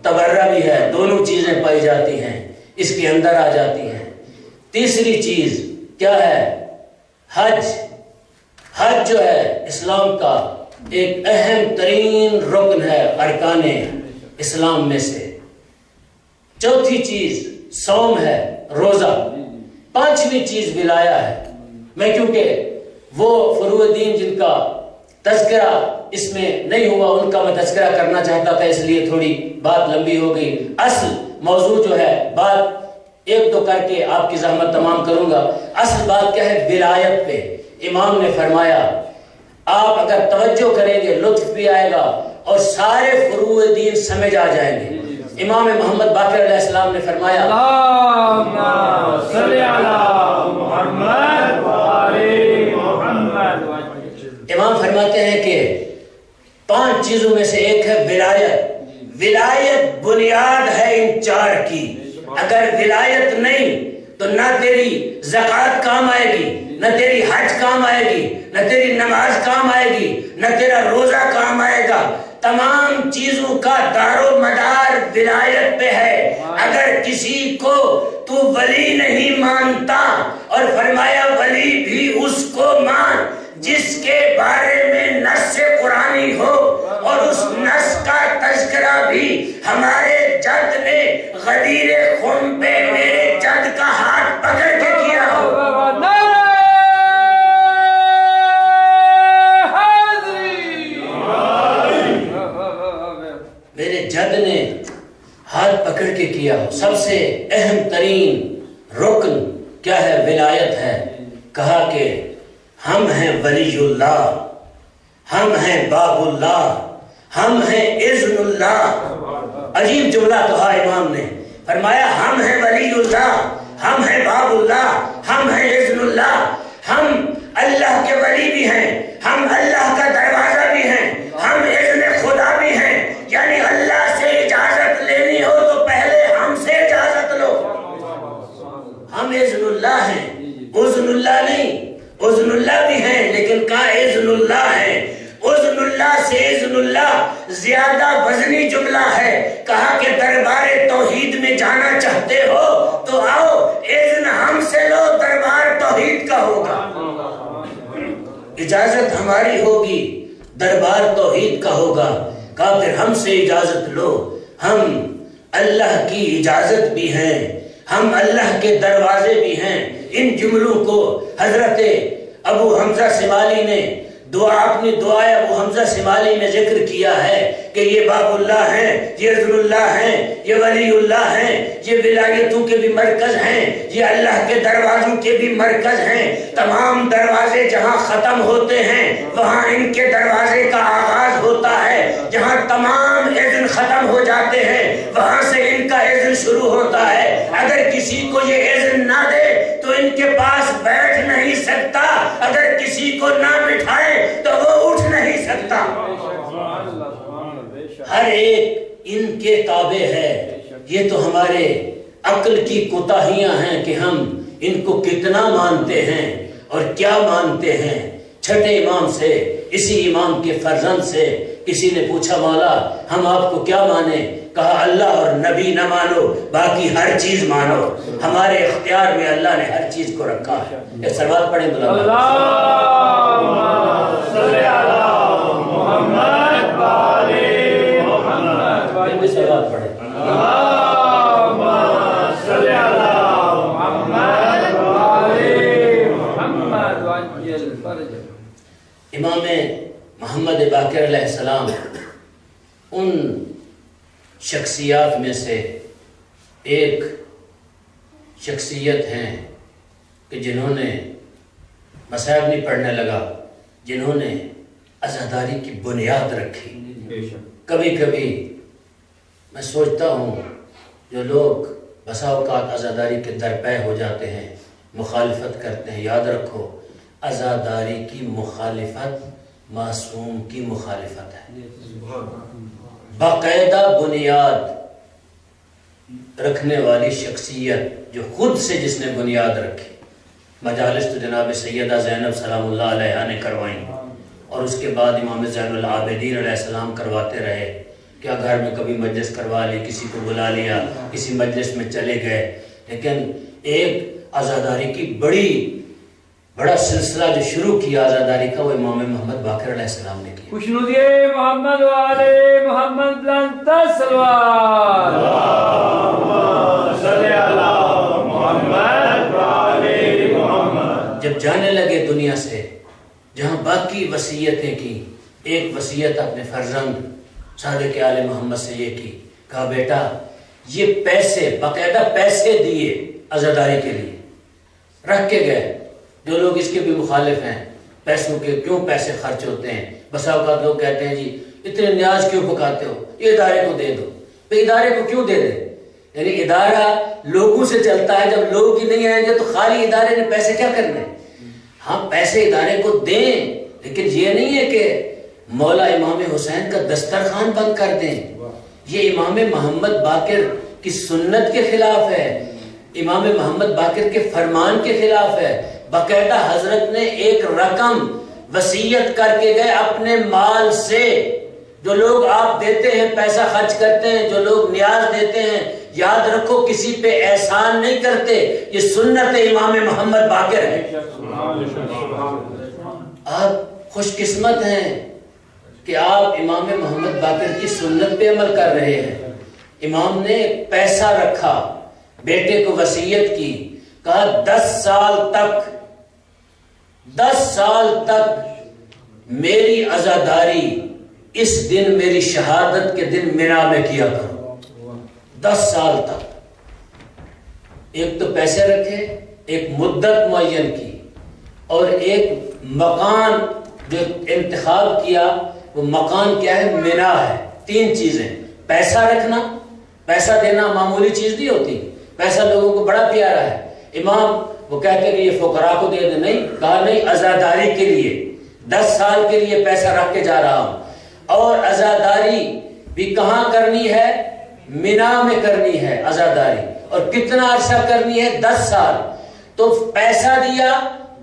تبرہ بھی ہے، دونوں چیزیں پائی جاتی ہیں، اس کے اندر آ جاتی ہیں۔ تیسری چیز کیا ہے؟ حج۔ حج جو ہے اسلام کا ایک اہم ترین رکن ہے ارکان اسلام میں سے۔ چوتھی چیز صوم ہے، روزہ۔ پانچویں چیز ولایہ ہے۔ میں کیونکہ وہ فروع دین جن کا تذکرہ اس میں نہیں ہوا ان کا میں تذکرہ کرنا چاہتا تھا، اس لیے تھوڑی بات لمبی ہو گئی۔ اصل موضوع جو ہے، بات ایک دو کر کے آپ کی زحمت تمام کروں گا۔ اصل بات کیا ہے؟ ولایت پہ امام نے فرمایا آپ اگر توجہ کریں گے لطف بھی آئے گا اور سارے فروع دین سمجھ آ جائیں گے۔ امام محمد باقر علیہ السلام نے فرمایا اللہم صلی علی محمد و آل محمد۔ امام فرماتے ہیں کہ 5 چیزوں میں سے ایک ہے ولایت۔ ولایت بنیاد ہے ان 4 کی۔ اگر ولایت نہیں تو نہ تیری زکوٰۃ کام آئے گی، نہ تیری حج کام آئے گی، نہ تیری نماز کام آئے گی، نہ تیرا روزہ کام آئے گا۔ تمام چیزوں کا دار و مدار ولایت پہ ہے۔ اگر کسی کو تو ولی نہیں مانتا، اور فرمایا ولی بھی اس کو مان جس کے بارے میں نص قرآنی ہو، اور اس نص کا تذکرہ بھی ہمارے جد نے غدیر خون پہ میرے جد کا ہاتھ پکڑ کے کیا ہو۔ سب سے اہم ترین رکن کیا ہے؟ ولایت ہے۔ کہا کہ ہم ہیں ولی اللہ، ہم ہیں باب اللہ، ہم ہیں اذن اللہ۔ عجیب جملہ کہا امام نے، فرمایا ہم ہیں ولی اللہ، ہم ہیں باب اللہ، ہم ہیں اذن اللہ۔ ہم اللہ کے ولی بھی ہیں، ہم اللہ کا دروازہ بھی ہیں، ہم اذن خدا بھی ہیں۔ یعنی اللہ سے اجازت لینی ہو تو پہلے ہم سے اجازت لو۔ ہم اذن اللہ ہیں، اذن اللہ نہیں۔ اذن اللہ بھی ہیں لیکن کہاں اذن اللہ ہے۔ اذن اللہ سے اذن اللہ زیادہ وزنی جملہ ہے۔ کہا کہ دربار توحید میں جانا چاہتے ہو تو آؤ، اذن ہم سے لو، دربار توحید کا ہوگا، اجازت ہماری ہوگی، دربار توحید کا ہوگا۔ کہا پھر ہم سے اجازت لو، ہم اللہ کی اجازت بھی ہیں، ہم اللہ کے دروازے بھی ہیں۔ ان جملوں کو حضرت ابو حمزہ سمالی نے اپنی دعائے ابو حمزہ سمالی میں ذکر کیا ہے کہ یہ باب اللہ ہیں، یہ اذن اللہ ہیں، یہ ولی اللہ ہیں، یہ ولایتوں کے بھی مرکز ہیں، یہ اللہ کے دروازوں کے بھی مرکز ہیں۔ تمام دروازے جہاں ختم ہوتے ہیں وہاں ان کے دروازے کا آغاز ہوتا ہے، جہاں تمام اذن ختم ہو جاتے ہیں وہاں سے ان کا اذن شروع ہوتا ہے۔ اگر کسی کو یہ اذن نہ دے تو ان کے پاس بیٹھ نہیں سکتا، اگر کسی کو نہ بٹھائے تو وہ اٹھ نہیں سکتا۔ ہر ایک ان کے تابع ہے۔ یہ تو ہمارے عقل کی کوتاہیاں ہیں کہ ہم ان کو کتنا مانتے ہیں اور کیا مانتے ہیں۔ چھٹے امام سے، اسی امام کے فرزند سے کسی نے پوچھا مولا ہم آپ کو کیا مانیں؟ کہا اللہ اور نبی نہ مانو، باقی ہر چیز مانو۔ ہمارے اختیار میں اللہ نے ہر چیز کو رکھا ہے۔ ایک سلوات پڑھیں بلند، اللہم صلی علی محمد و آل محمد۔ پھر بھی سلوات پڑھیں۔ اللہم صلی علی محمد و آل محمد وعجل فرجہ۔ امام محمد باقر علیہ السلام ان شخصیات میں سے ایک شخصیت ہیں کہ جنہوں نے مصائب نہیں پڑھنے لگا، جنہوں نے عزاداری کی بنیاد رکھی۔ کبھی کبھی میں سوچتا ہوں جو لوگ بسا اوقات عزاداری کے درپے ہو جاتے ہیں، مخالفت کرتے ہیں، یاد رکھو عزاداری کی مخالفت معصوم کی مخالفت ہے۔ باقاعدہ بنیاد رکھنے والی شخصیت جو خود سے جس نے بنیاد رکھی، مجالس تو جناب سیدہ زینب سلام اللہ علیہا نے کروائیں اور اس کے بعد امام زین العابدین علیہ السلام کرواتے رہے۔ کیا گھر میں کبھی مجلس کروا لی، کسی کو بلا لیا، کسی مجلس میں چلے گئے، لیکن ایک عزاداری کی بڑا سلسلہ جو شروع کیا عزاداری کا وہ امام محمد باقر علیہ السلام نے کیا۔ خوشنودی محمد و آل محمد بلند صلوات۔ اللہم صلی علی محمد و آل محمد۔ جب جانے لگے دنیا سے، جہاں باقی وصیتیں کی، ایک وصیت اپنے فرزند صادق آل محمد سے یہ کی، کہا بیٹا یہ پیسے، باقاعدہ پیسے دیے عزاداری کے لیے، رکھ کے گئے۔ جو لوگ اس کے بھی مخالف ہیں، پیسوں کے کیوں پیسے خرچ ہوتے ہیں، بسا اوقات لوگ کہتے ہیں جی اتنے نیاز کیوں پکاتے ہو، یہ ادارے کو دے دو۔ تو ادارے کو کیوں دے دیں؟ یعنی ادارہ لوگوں سے چلتا ہے، جب لوگ ہی نہیں آئیں گے تو خالی ادارے نے پیسے کیا کرنے؟ ہاں پیسے ادارے کو دیں، لیکن یہ نہیں ہے کہ مولا امام حسین کا دسترخوان بند کر دیں۔ یہ امام محمد باقر کی سنت کے خلاف ہے، امام محمد باقر کے فرمان کے خلاف ہے۔ باقاعدہ حضرت نے ایک رقم وصیت کر کے گئے اپنے مال سے۔ جو لوگ آپ دیتے ہیں، پیسہ خرچ کرتے ہیں، جو لوگ نیاز دیتے ہیں، یاد رکھو کسی پہ احسان نہیں کرتے، یہ سنت امام محمد باقر ہے۔ آپ خوش قسمت ہیں کہ آپ امام محمد باقر کی سنت پہ عمل کر رہے ہیں۔ امام نے پیسہ رکھا، بیٹے کو وصیت کی، کہا 10 سال تک میری عزاداری اس دن، میری شہادت کے دن مینا میں کیا کرو۔ 10 سال تک ایک تو پیسے رکھے، ایک مدت معین کی، اور ایک مکان جو انتخاب کیا، وہ مکان کیا ہے؟ مینا ہے۔ 3 چیزیں، پیسہ رکھنا، پیسہ دینا معمولی چیز نہیں ہوتی، پیسہ لوگوں کو بڑا پیارا ہے۔ امام وہ کہتے کہ یہ فقراء کو دے دیں، نہیں، کہا نہیں، عزاداری کے لیے 10 سال کے لیے پیسہ رکھ کے جا رہا ہوں، اور عزاداری بھی کہاں کرنی ہے؟ مینا میں کرنی ہے عزاداری، اور کتنا عرصہ کرنی ہے؟ 10 سال۔ تو پیسہ دیا،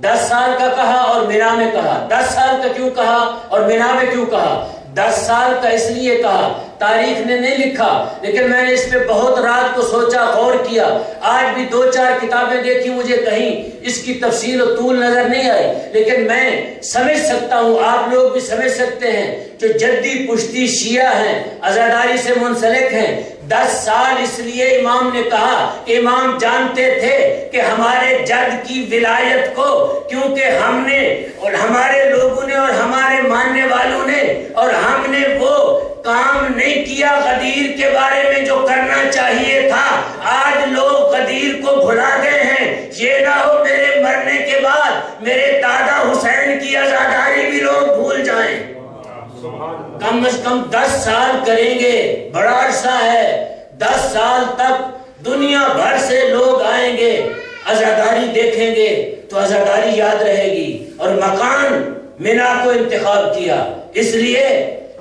10 سال کا کہا اور مینا میں کہا۔ 10 سال کا کیوں کہا اور مینا میں کیوں کہا؟ 10 سال کا اس لیے کہا، تاریخ نے نہیں لکھا، لیکن میں نے اس پہ بہت رات کو سوچا، غور کیا، آج بھی 2-4 کتابیں دیکھی، مجھے کہیں اس کی تفصیل و طول نظر نہیں آئی، لیکن میں سمجھ سکتا ہوں، آپ لوگ بھی سمجھ سکتے ہیں، جو جدی پشتی شیعہ ہیں، عزاداری سے منسلک ہیں۔ 10 سال اس لیے امام نے کہا کہ امام جانتے تھے کہ ہمارے جد کی ولایت کو، کیونکہ ہم نے اور ہمارے لوگوں نے اور ہمارے ماننے والوں نے اور ہم نے وہ کام نہیں کیا غدیر کے بارے میں جو کرنا چاہیے تھا۔ آج لوگ غدیر کو بھلا گئے ہیں، یہ نہ ہو میرے مرنے کے بعد میرے دادا حسین کی عزاداری بھی لوگ بھول جائیں۔ کم از کم 10 سال کریں گے، بڑا عرصہ ہے، 10 سال تک دنیا بھر سے لوگ آئیں گے، عزاداری دیکھیں گے تو عزاداری یاد رہے گی۔ اور مکان مینا کو انتخاب کیا، اس لیے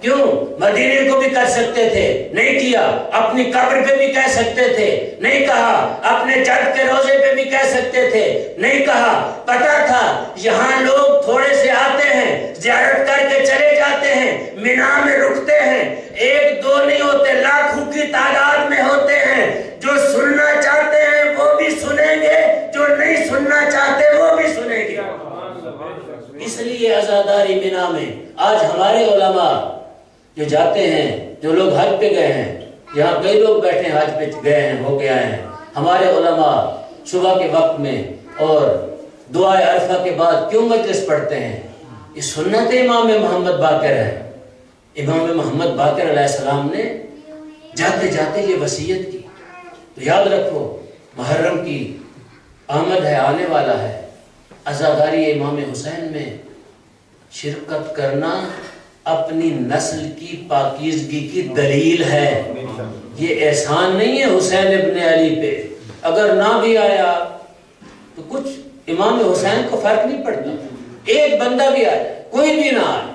کیوں؟ مدینے کو بھی کر سکتے تھے، نہیں کیا۔ اپنی قبر پہ بھی کہہ سکتے تھے، نہیں کہا۔ اپنے جد کے روزے پہ بھی کہہ سکتے تھے، نہیں کہا۔ پتا تھا یہاں لوگ تھوڑے سے آتے ہیں، زیارت کر کے چلے جاتے ہیں، مینا میں رکتے ہیں، 1-2 نہیں ہوتے، لاکھوں کی تعداد میں ہوتے ہیں۔ جو سننا چاہتے ہیں وہ بھی سنیں گے، جو نہیں سننا چاہتے وہ بھی سنیں گے۔ اس لیے عزاداری مینا میں آج ہمارے علماء جو جاتے ہیں، جو لوگ حج پہ گئے ہیں، یہاں کئی لوگ بیٹھے ہیں، حج پہ گئے ہیں، ہو کے آئے ہیں، ہمارے علماء صبح کے وقت میں اور دعائے عرفہ کے بعد کیوں مجلس پڑھتے ہیں؟ یہ سنت امام محمد باقر ہے۔ امام محمد باقر علیہ السلام نے جاتے جاتے یہ وصیت کی۔ تو یاد رکھو، محرم کی آمد ہے، آنے والا ہے، عزاداری امام حسین میں شرکت کرنا اپنی نسل کی پاکیزگی کی دلیل ہے۔ یہ احسان نہیں ہے حسین ابن علی پہ، اگر نہ بھی آیا تو کچھ امام حسین کو فرق نہیں پڑتا، ایک بندہ بھی آیا، کوئی بھی نہ آئے۔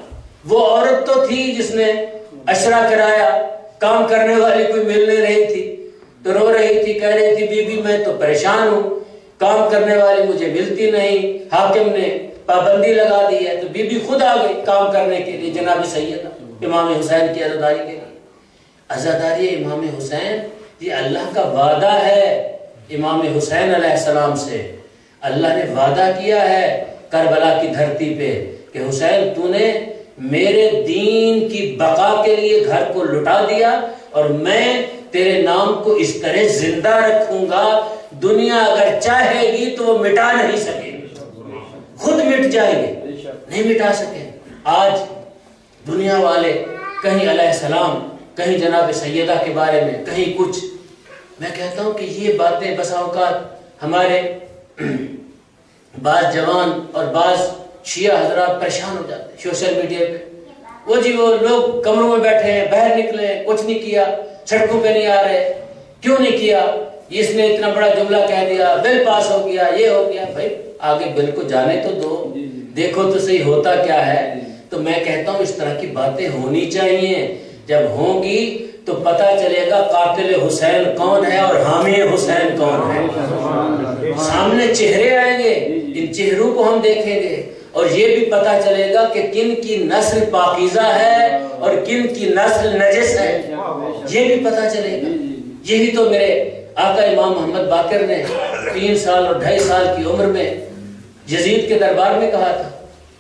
وہ عورت تو تھی جس نے اشرا کرایا، کام کرنے والی کوئی مل نہیں رہی تھی تو رو رہی تھی، کہہ رہی تھی بی بی میں تو پریشان ہوں، کام کرنے والی مجھے ملتی نہیں، حاکم نے پابندی لگا دی ہے۔ تو بی بی خود آ گئی کام کرنے کے لیے، جناب سیدہ امام حسین کی عزاداری کے لیے۔ عزاداری امام حسین یہ اللہ کا وعدہ ہے امام حسین علیہ السلام سے۔ اللہ نے وعدہ کیا ہے کربلا کی دھرتی پہ کہ حسین تو نے میرے دین کی بقا کے لیے گھر کو لٹا دیا، اور میں تیرے نام کو اس طرح زندہ رکھوں گا، دنیا اگر چاہے گی تو وہ مٹا نہیں سکے گی، خود مٹ جائیں گے، نہیں مٹا سکے۔ آج دنیا والے کہیں علیہ السلام، کہیں جناب سیدہ کے بارے میں، کہیں کچھ۔ میں کہتا ہوں کہ یہ باتیں بسا اوقات ہمارے بعض جوان اور بعض شیعہ حضرات پریشان ہو جاتے ہیں سوشل میڈیا پہ، وہ جی وہ لوگ کمروں میں بیٹھے ہیں، باہر نکلے، کچھ نہیں کیا، سڑکوں پہ نہیں آ رہے، کیوں نہیں کیا؟ اس نے اتنا بڑا جملہ کہہ دیا، بل پاس ہو گیا، یہ ہو گیا۔ بھائی آگے بل کو جانے تو دو، دیکھو تو صحیح ہوتا کیا ہے۔ تو میں کہتا ہوں اس طرح کی باتیں ہونی چاہیے، جب ہوں گی تو پتہ چلے گا قاتل حسین کون ہے اور حامی حسین کون ہے، سامنے چہرے آئیں گے، ان چہروں کو ہم دیکھیں گے، اور یہ بھی پتہ چلے گا کہ کن کی نسل پاکیزہ ہے اور کن کی نسل نجس ہے، یہ بھی پتہ چلے گا۔ یہی تو میرے آقا امام محمد باقر نے 3 سال اور 2.5 سال کی عمر میں یزید کے دربار میں کہا تھا۔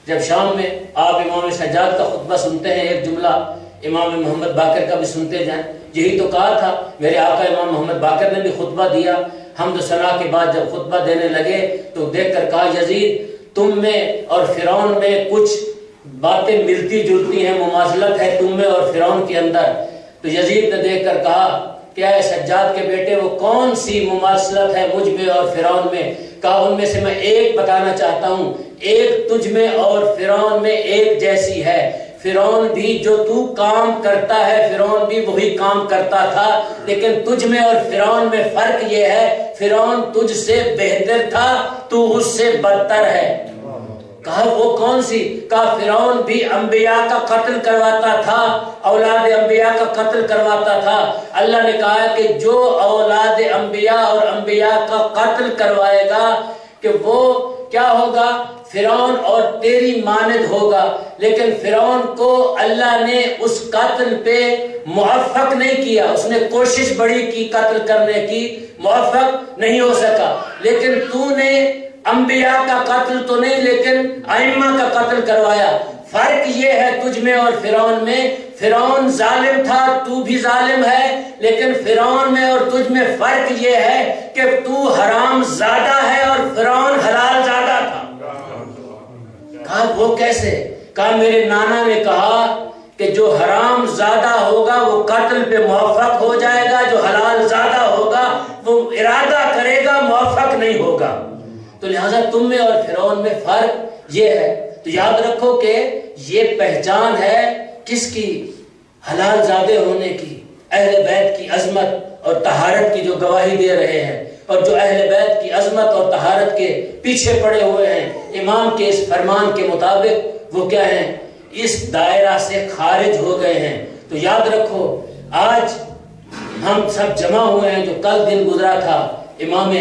جب شام میں آپ امام سجاد کا خطبہ سنتے ہیں، ایک جملہ امام محمد باقر کا بھی سنتے جائیں، یہی تو کہا تھا۔ میرے آقا امام محمد باقر نے بھی خطبہ دیا، حمد و ثنا کے بعد جب خطبہ دینے لگے تو دیکھ کر کہا یزید تم میں اور فرعون میں کچھ باتیں ملتی جلتی ہیں، مماثلت ہے تم میں اور فرعون کے اندر۔ تو یزید نے دیکھ کر کہا کہ اے سجاد کے بیٹے وہ کون سی مماثلت ہے مجھ میں اور فرعون میں؟ کہا ان میں سے میں ایک بتانا چاہتا ہوں، ایک تجھ میں اور فرعون میں ایک جیسی ہے۔ فرعون بھی جو تو کام کرتا ہے فرعون بھی وہی کام کرتا تھا، لیکن تجھ میں اور فرعون میں فرق یہ ہے فرعون تجھ سے بہتر تھا، تو اس سے بدتر ہے۔ کہا وہ کون سی؟ کہا فرعون بھی انبیاء کا قتل کرواتا تھا، اولاد انبیاء کا قتل کرواتا تھا۔ اللہ نے کہا کہ جو اولاد انبیاء اور انبیاء کا قتل کروائے گا کہ وہ کیا ہوگا؟ فرعون اور تیری مانند ہوگا۔ لیکن فرعون کو اللہ نے اس قتل پہ موفق نہیں کیا، اس نے کوشش بڑی کی قتل کرنے کی، موفق نہیں ہو سکا۔ لیکن تو نے انبیاء کا قتل تو نہیں لیکن ائمہ کا قتل کروایا۔ فرق یہ ہے تجھ میں اور فرعون میں، فرعون ظالم تھا تو بھی ظالم ہے، لیکن فرعون میں اور تجھ میں فرق یہ ہے کہ تو حرام زادہ ہے اور فرعون حلال زادہ تھا۔ کہا وہ کیسے؟ کہا میرے نانا نے کہا کہ جو حرام زادہ ہوگا وہ قتل پہ موفق ہو جائے گا، جو حلال زادہ ہوگا وہ ارادہ کرے گا موفق نہیں ہوگا۔ تو لہٰذا تم میں اور فرعون میں فرق یہ ہے۔ تو یاد رکھو کہ یہ پہچان ہے کس کی؟ حلال زادے ہونے کی، اہل بیت کی عظمت اور طہارت کی جو گواہی دے رہے ہیں، اور جو اہل بیت کی عظمت اور طہارت کے پیچھے پڑے ہوئے ہیں امام کے اس فرمان کے مطابق، وہ کیا ہیں؟ اس دائرہ سے خارج ہو گئے ہیں۔ تو یاد رکھو آج ہم سب جمع ہوئے ہیں، جو کل دن گزرا تھا امام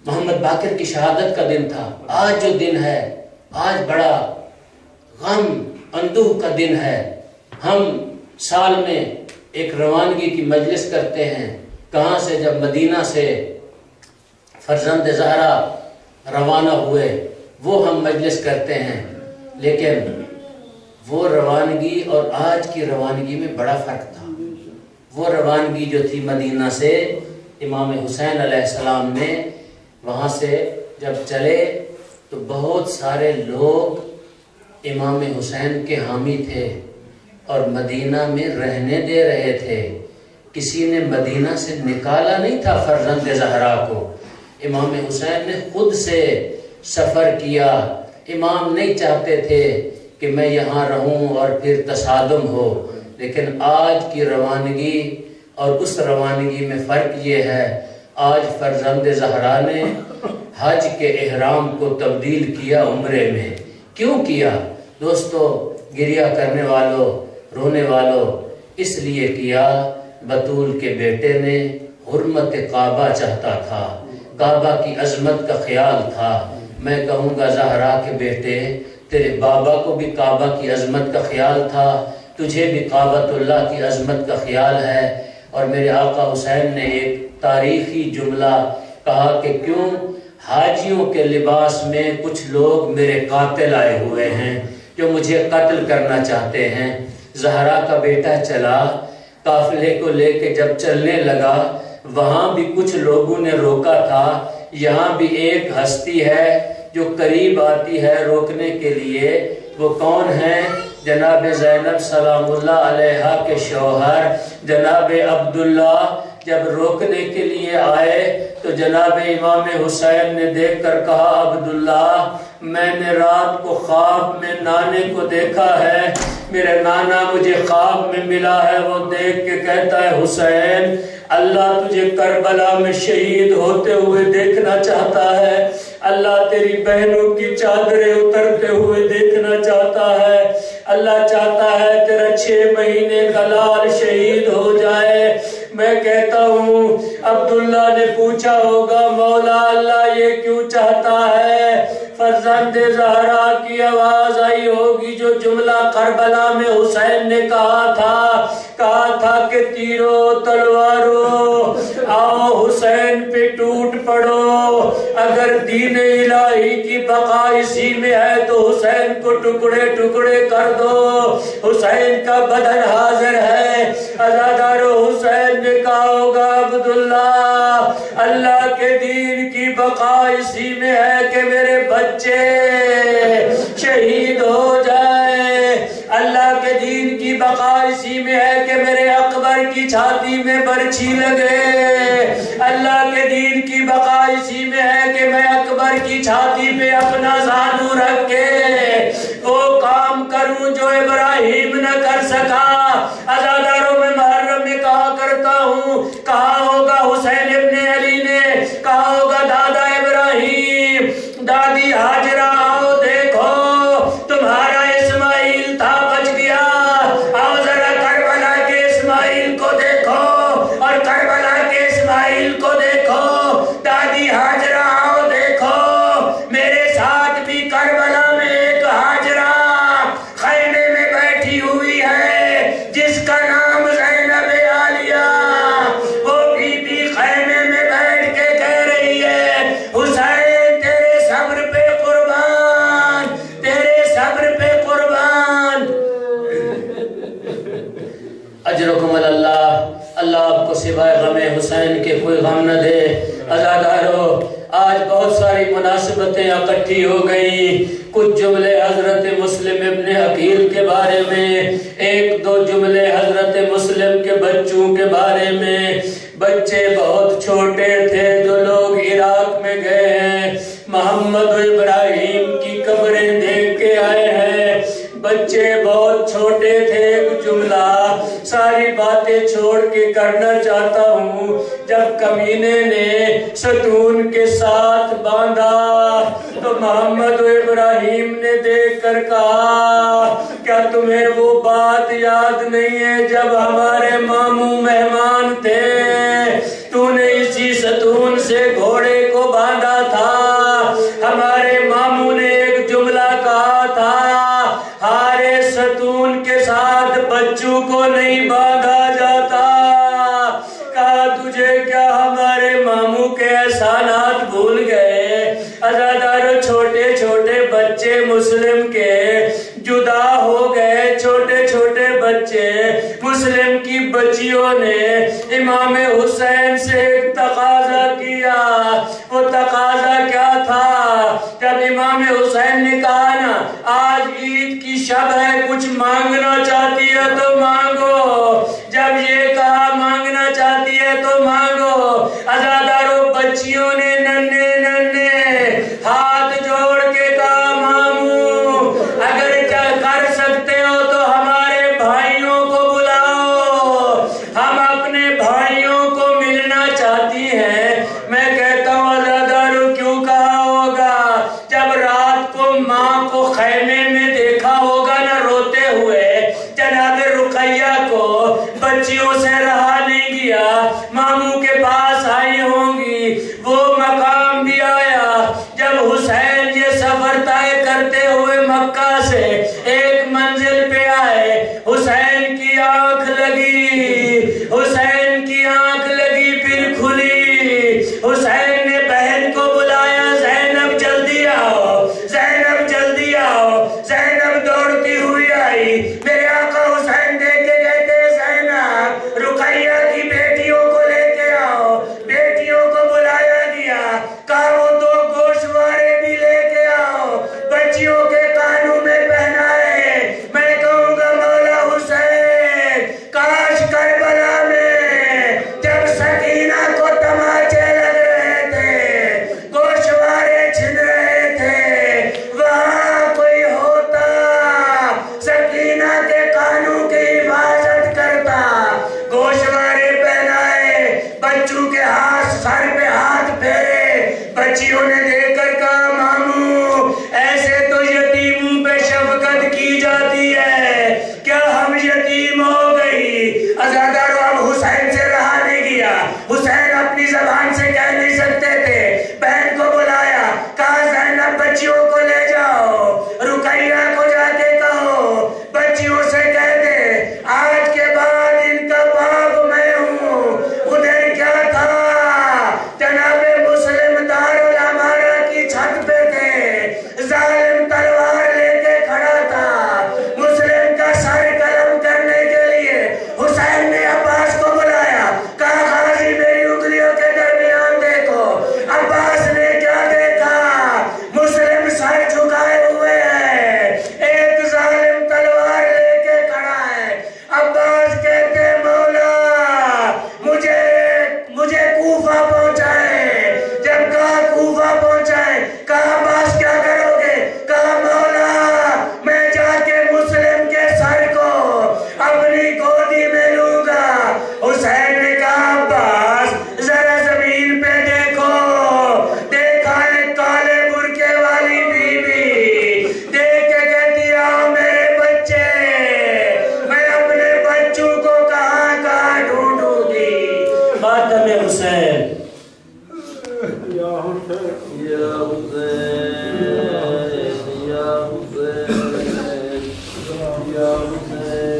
محمد باقر کی شہادت کا دن تھا، آج جو دن ہے آج بڑا غم اندوہ کا دن ہے۔ ہم سال میں ایک روانگی کی مجلس کرتے ہیں، کہاں سے؟ جب مدینہ سے فرزند زہرا روانہ ہوئے وہ ہم مجلس کرتے ہیں، لیکن وہ روانگی اور آج کی روانگی میں بڑا فرق تھا۔ وہ روانگی جو تھی مدینہ سے، امام حسین علیہ السلام نے وہاں سے جب چلے تو بہت سارے لوگ امام حسین کے حامی تھے اور مدینہ میں رہنے دے رہے تھے۔ کسی نے مدینہ سے نکالا نہیں تھا فرزند زہرا کو، امام حسین نے خود سے سفر کیا۔ امام نہیں چاہتے تھے کہ میں یہاں رہوں اور پھر تصادم ہو، لیکن آج کی روانگی اور اس روانگی میں فرق یہ ہے، آج فرزند زہرا نے حج کے احرام کو تبدیل کیا عمرے میں۔ کیوں کیا؟ دوستو، گریہ کرنے والوں، رونے والوں، اس لیے کیا بطول کے بیٹے نے حرمت کعبہ چاہتا تھا، کعبہ کی عظمت کا خیال تھا۔ میں کہوں گا زہرا کے بیٹے، تیرے بابا کو بھی کعبہ کی عظمت کا خیال تھا، تجھے بھی کعبۃ اللہ کی عظمت کا خیال ہے۔ اور میرے آقا حسین نے ایک تاریخی جملہ کہا کہ کیوں حاجیوں کے لباس میں کچھ لوگ میرے قاتل آئے ہوئے ہیں جو مجھے قتل کرنا چاہتے ہیں۔ زہرا کا بیٹا چلا، قافلے کو لے کے جب چلنے لگا، وہاں بھی کچھ لوگوں نے روکا تھا۔ یہاں بھی ایک ہستی ہے جو قریب آتی ہے روکنے کے لیے، وہ کون ہے؟ جناب زینب سلام اللہ علیہا کے شوہر جناب عبداللہ جب روکنے کے لیے آئے تو جناب امام حسین نے دیکھ کر کہا، عبداللہ میں نے رات کو خواب میں نانے کو دیکھا ہے، میرے نانا مجھے خواب میں ملا ہے۔ وہ دیکھ کے کہتا ہے، حسین اللہ تجھے کربلا میں شہید ہوتے ہوئے دیکھنا چاہتا ہے، اللہ تیری بہنوں کی چادریں اترتے ہوئے دیکھنا چاہتا ہے، اللہ چاہتا ہے تیرا 6 مہینے کا لال شہید ہو جائے۔ میں کہتا ہوں عبداللہ نے پوچھا ہوگا، مولا اللہ یہ کیوں چاہتا ہے؟ فرزند زہرا کی آواز آئی ہوگی جو جملہ کربلا میں حسین نے کہا تھا کہ تیرو تلوارو آؤ حسین پہ ٹوٹ پڑو، اگر دین الہی کی بقا اسی میں ہے تو حسین کو ٹکڑے ٹکڑے کر دو، حسین کا بدن حاضر ہے۔ عزادارو حسین نے کہا ہوگا، عبداللہ اللہ کے دین کی بقا اسی میں ہے کہ میرے بچے شہید ہو جائے، اللہ کے دین کی بقا اسی میں ہے کہ میرے اکبر کی کی چھاتی میں برچھی لگے. اللہ کے دین کی بقا اسی میں ہے کہ میں اکبر کی چھاتی پہ اپنا زانو رکھ کے وہ کام کروں جو ابراہیم نہ کر سکا. عزاداروں میں محرم میں کہا کرتا ہوں, کہا ہوگا حسین ابن علی نے, کہا ہوگا دادا ابراہیم, دادی ہاجرہ, آؤ دیکھو تمہارا اسماعیل تھا بچ گیا, آؤ ذرا کربلا کے اسماعیل کو دیکھو اور کربلا کے اسماعیل کو دیکھو. دادی ہاجرہ آؤ دیکھو, میرے ساتھ بھی کربلا میں ایک ہاجرہ خیمے میں بیٹھی ہوئی ہے جس کا نام زینب عالیہ. وہ بی خیمے میں بیٹھ کے کہہ رہی ہے, حسین تیرے صبر پہ قربان, تیرے صبر پہ قربان. اجرکم اللہ, اللہ آپ کو سوائے غم حسین کے کوئی غم نہ دے. عزادارو, آج بہت ساری مناسبتیں اکٹھی ہو گئی. کچھ جملے حضرت مسلم ابن عقیل کے بارے میں, ایک دو جملے حضرت مسلم کے بچوں کے بارے میں. بچے بہت چھوٹے تھے جو لوگ عراق میں گئے ہیں, محمد و ابراہیم کی قبریں دیکھ کے آئے ہیں. بچے بہت چھوٹے تھے. ایک جملہ ساری باتیں چھوڑ کے کرنا چاہتا ہوں. جب کمینے نے ستون کے ساتھ باندھا تو محمد و ابراہیم نے دیکھ کر کہا, کیا تمہیں وہ بات یاد نہیں ہے جب ہمارے ماموں مہمان تھے تو نے اسی ستون سے گھوڑے کو باندھا تھا. ہمارے ماموں نے ایک جملہ کہا تھا, ہارے ستون کے ساتھ بچوں کو نہیں باندھا جاتا. کہا تجھے کیا ہمارے ماموں کے احسانات بھول گئے. عزادارو, چھوٹے چھوٹے بچے مسلم کے جدا ہو گئے. چھوٹے چھوٹے بچے مسلم کی بچیوں نے امام حسین سے ایک تقاضا کیا. وہ تقاضا کیا تھا؟ جب امام حسین نے کہا نا آج عید کی شب ہے, کچھ مانگنا چاہتی ہے تو مانگو. جب یہ کہا مانگنا چاہتی ہے تو مانگو. عزادارو, بچیوں نے ننھے ننھے ہاتھ جوڑ کے کہا, ماموں اگر کر سکتے ہو تو ہمارے بھائیوں کو بلاؤ, ہم اپنے بھائیوں کو ملنا چاہتی ہیں. میں کہتا ہوں عزادارو, کیوں کہا ہوگا؟ جب رات کو ماں کو خیمے میں دیکھا ہوگا نا روتے ہوئے, جناب رقیہ کو بچیوں سے رہا نہیں گیا, ماموں کے پاس آئی ہوں گی. وہ مقام بھی آیا جب حسین یہ سفر طے کرتے ہوئے مکہ سے ایک منزل پہ آئے. حسین کی آنکھ لگی, حسین کی آنکھ لگی پھر کھلی. حسین نے بہن کو بلایا, زینب جلدی آؤ, زینب جلدی آؤ. زینب دوڑتی ہوئی آئی. میرے آقا حسین دیکھ کے کہتے, زینب رقیہ کی بیٹیوں کو لے کے آؤ. یا حسین یا حسین یا حسین